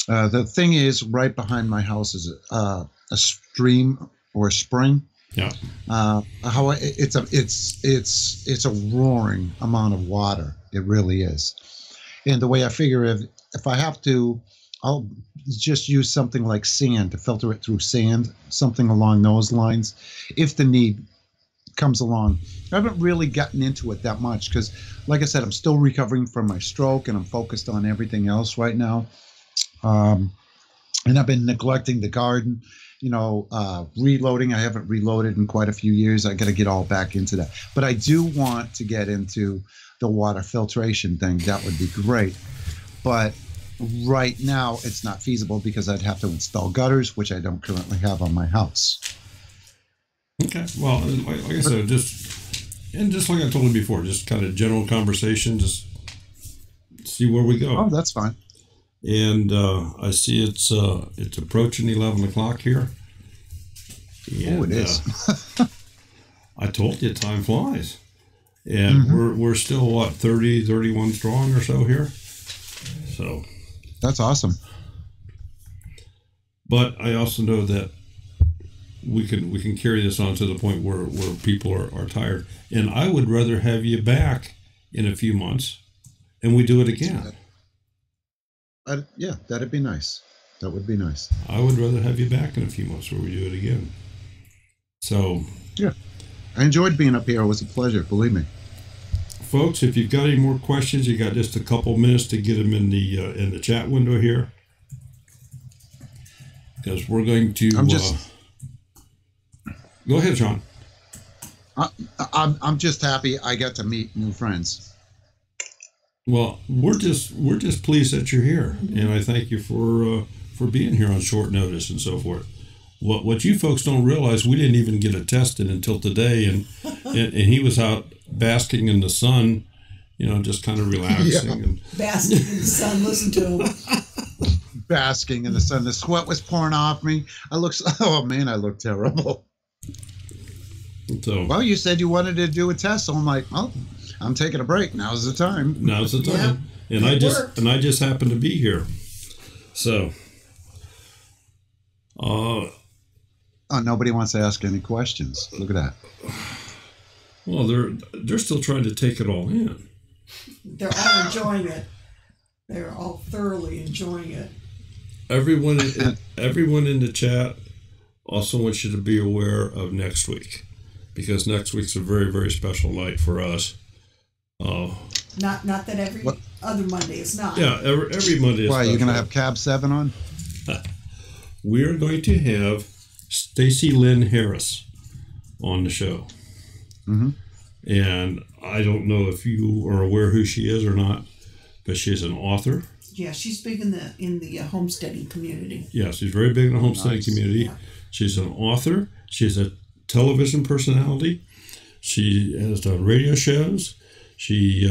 The thing is, right behind my house is a stream or a spring. Yeah. It's a roaring amount of water. It really is. And the way I figure, if I have to, I'll just use something like sand to filter it through sand, something along those lines, if the need comes along. I haven't really gotten into it that much because, like I said, I'm still recovering from my stroke and I'm focused on everything else right now. And I've been neglecting the garden. Reloading. I haven't reloaded in quite a few years. I got to get all back into that. But I do want to get into the water filtration thing. That would be great. But right now, it's not feasible because I'd have to install gutters, which I don't currently have on my house. Okay. Well, like I said, just like I told you before, just kind of general conversation, just see where we go. Oh, that's fine. And I see it's approaching 11 o'clock here. And, it is. I told you, time flies. And we're still, what, 30, 31 strong or so here? So that's awesome. But I also know that we can carry this on to the point where people are tired. And I would rather have you back in a few months and we do it again. Yeah, that'd be nice. That would be nice. I would rather have you back in a few months where we do it again. So yeah, I enjoyed being up here. It was a pleasure, believe me. Folks, if you've got any more questions, you got just a couple minutes to get them in the chat window here, because we're going to. Go ahead, Sean. I'm just happy I got to meet new friends. Well, we're just pleased that you're here, and I thank you for being here on short notice and so forth. What you folks don't realize, we didn't even get it tested until today, and he was out basking in the sun, just kind of relaxing. Yeah. And basking in the sun. Listen to him. Basking in the sun. The sweat was pouring off me. I look terrible. So, well, you said you wanted to do a test, so I'm like, oh, I'm taking a break. Now's the time. Now's the time. Yeah, and I just happened to be here. So, nobody wants to ask any questions. Look at that. Well, they're still trying to take it all in. They're all enjoying it. They're all thoroughly enjoying it. Everyone in the chat also wants you to be aware of next week, because next week's a very, very special night for us. Not that every other Monday is not. Yeah, every Monday is Why, special. you're going to have Cab 7 on? We are going to have Stacy Lynn Harris on the show. Mm-hmm. And I don't know if you are aware who she is or not, but she's an author. Yeah, she's big in the homesteading community. Yeah, she's very big in the homesteading community. Yeah. She's an author. She's a television personality. She has done radio shows. She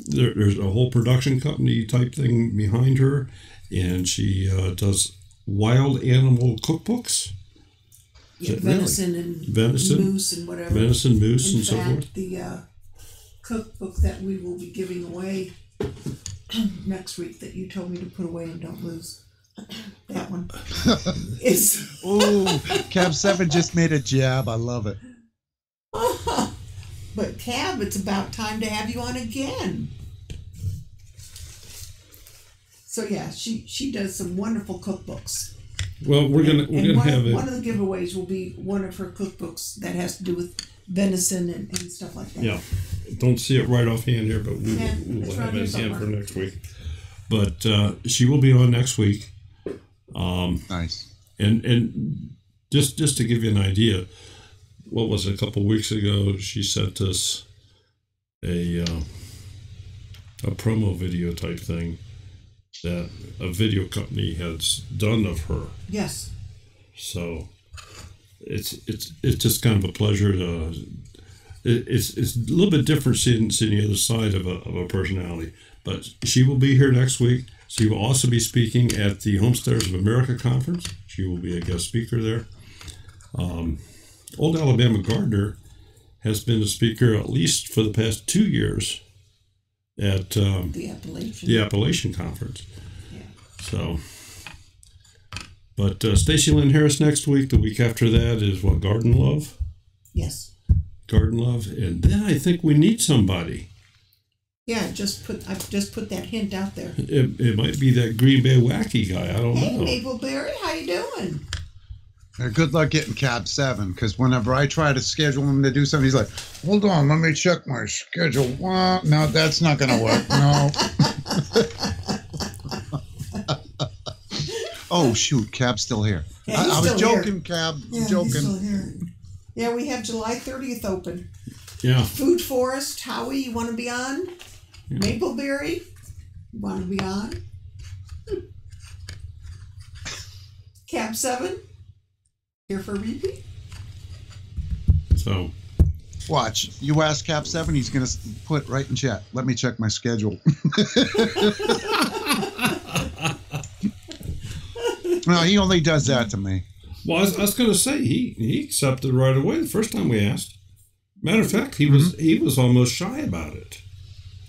there's a whole production company type thing behind her, and she does wild animal cookbooks. Yeah, venison and moose and whatever. Venison, moose, and so forth. The cookbook that we will be giving away next week that you told me to put away and don't lose. That one is. Oh, Cab 7 just made a jab. I love it. But Cab, it's about time to have you on again. So yeah, she does some wonderful cookbooks. Well, we're gonna have it. One of the giveaways will be one of her cookbooks that has to do with venison and stuff like that. Yeah, don't see it right offhand here, but we will have it in hand for next week. But she will be on next week. Nice. And just to give you an idea, what was it, a couple of weeks ago? She sent us a promo video type thing that a video company has done of her. Yes. So it's just kind of a pleasure to. It's a little bit different seeing the other side of a personality. But she will be here next week. She will also be speaking at the Homesteaders of America conference. She will be a guest speaker there. Old Alabama Gardener has been a speaker at least for the past 2 years at the Appalachian Conference. Yeah. So, but Stacy Lynn Harris next week. The week after that is what, Garden Love? Yes. Garden Love, and then I think we need somebody. Yeah, I've just put that hint out there. It might be that Green Bay wacky guy. I don't know. Hey, Mapleberry, how you doing? Good luck getting Cab 7, because whenever I try to schedule him to do something, he's like, hold on, let me check my schedule. Well, no, that's not going to work. No. Oh, shoot, Cab's still here. Yeah, I was joking, here. Cab. Yeah, joking. He's still here. Yeah, we have July 30th open. Yeah. Food Forest, Howie, you want to be on? Yeah. Mapleberry, you want to be on? Cab 7, here for a repeat. So, watch. You ask Cab 7, he's going to put right in chat. Let me check my schedule. No, he only does that to me. Well, I was going to say he accepted right away the first time we asked. Matter of fact, he was almost shy about it.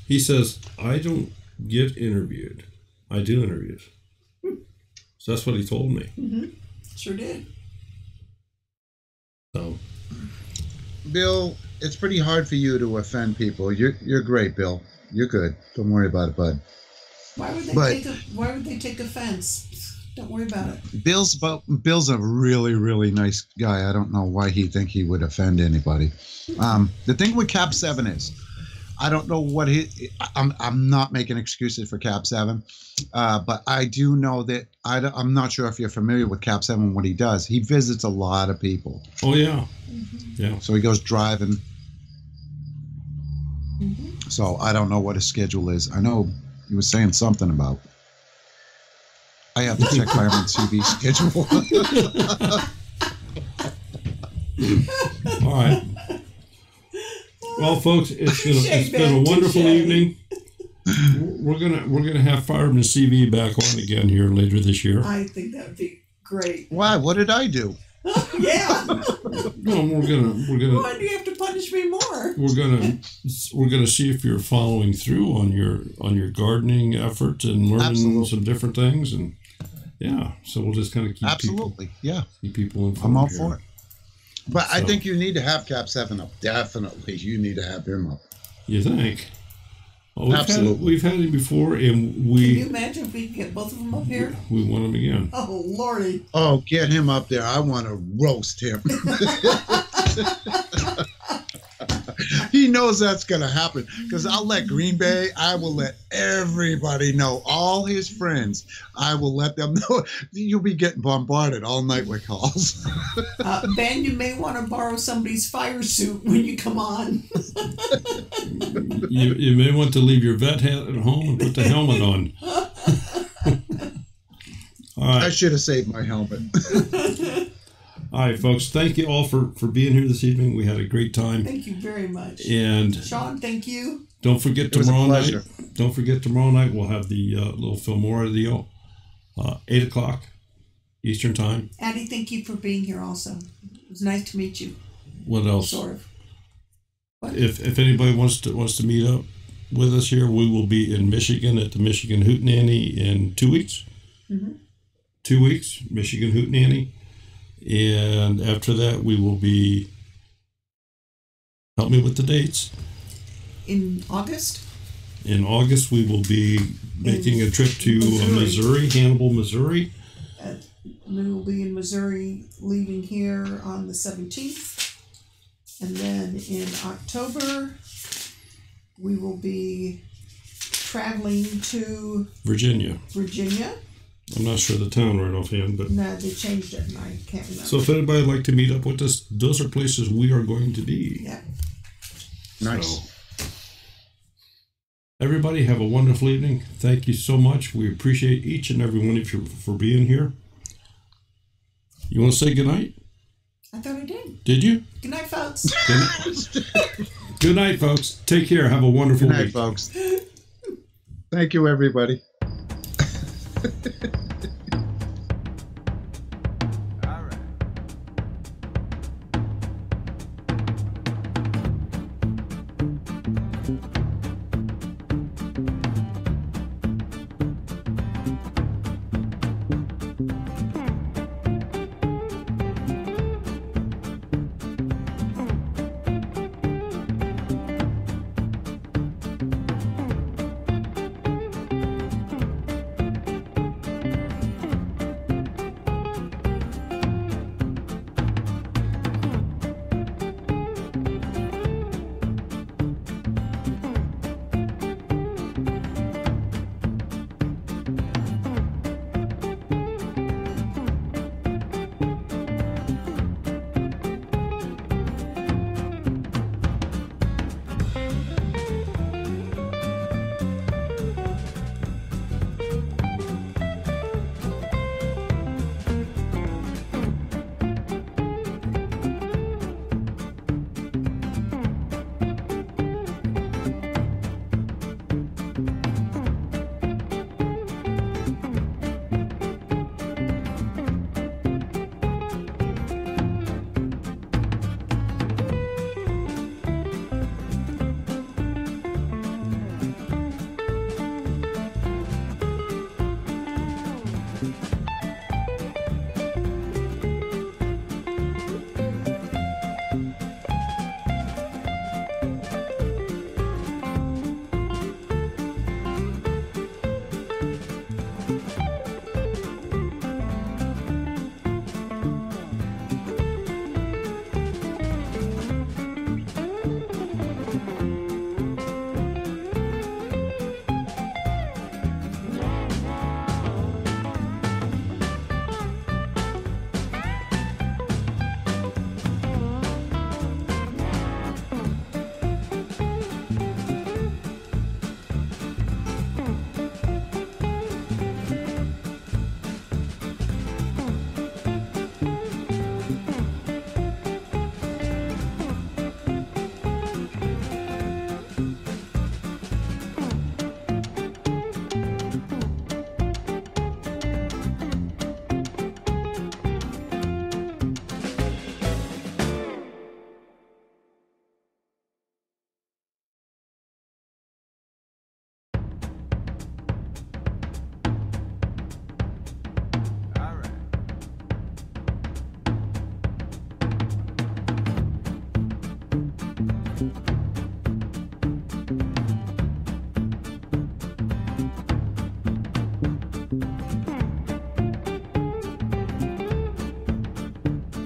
He says, "I don't get interviewed. I do interviews." So that's what he told me. Mm-hmm. Sure did. So, Bill, it's pretty hard for you to offend people. You're great, Bill. You're good. Don't worry about it, bud. Why would they take offense? Don't worry about it. Bill's a really, really nice guy. I don't know why he think he would offend anybody. The thing with Cap 7 is, I don't know what I'm not making excuses for Cap 7, but I do know that I'm not sure if you're familiar with Cap 7. What he does, he visits a lot of people. Oh yeah, yeah. So he goes driving. So I don't know what his schedule is. I know he was saying something about. I have to check FiremanCV schedule. All right. Well, folks, it's been a wonderful evening. We're gonna have FiremanCV back on again here later this year. I think that'd be great. Why? What did I do? Yeah. No, we're gonna. Why do you have to punish me more? We're gonna see if you're following through on your gardening efforts and learning some different things, and so we'll just kind of keep keep people informed. I'm all here. for it. But I think you need to have Cap 7 up. Definitely, you need to have him up. You think? Well, Absolutely. We've had him before, and Can you imagine if we could get both of them up here? We want him again. Oh, Lordy. Oh, get him up there. I want to roast him. He knows that's going to happen because I'll let Green Bay, I will let everybody know, all his friends, I will let them know. You'll be getting bombarded all night with calls. Ben, you may want to borrow somebody's fire suit when you come on. You may want to leave your vet hat at home and put the helmet on. All right. I should have saved my helmet. All right, folks. Thank you all for being here this evening. We had a great time. Thank you very much. And Sean, thank you. Don't forget tomorrow night. Don't forget tomorrow night we'll have the little Filmora deal, 8:00 Eastern time. Addie, thank you for being here. Also, it was nice to meet you. What else? Sort of. What? If anybody wants to meet up with us here, we will be in Michigan at the Michigan Hootenanny in 2 weeks. 2 weeks, Michigan Hootenanny. And after that, we will be, help me with the dates. In August? In August, we will be making a trip to Missouri, Hannibal, Missouri. We will be in Missouri, leaving here on the 17th. And then in October, we will be traveling to Virginia. I'm not sure the town right offhand, but no, they changed it, and I can't remember. So if anybody would like to meet up with us, those are places we are going to be. Yeah. Nice. So, everybody have a wonderful evening. Thank you so much. We appreciate each and every one of you for being here. You want to say goodnight? I thought I did. Did you? Good night, folks. Good night, folks. Take care. Have a wonderful week. Good night, folks. Thank you, everybody. Bye.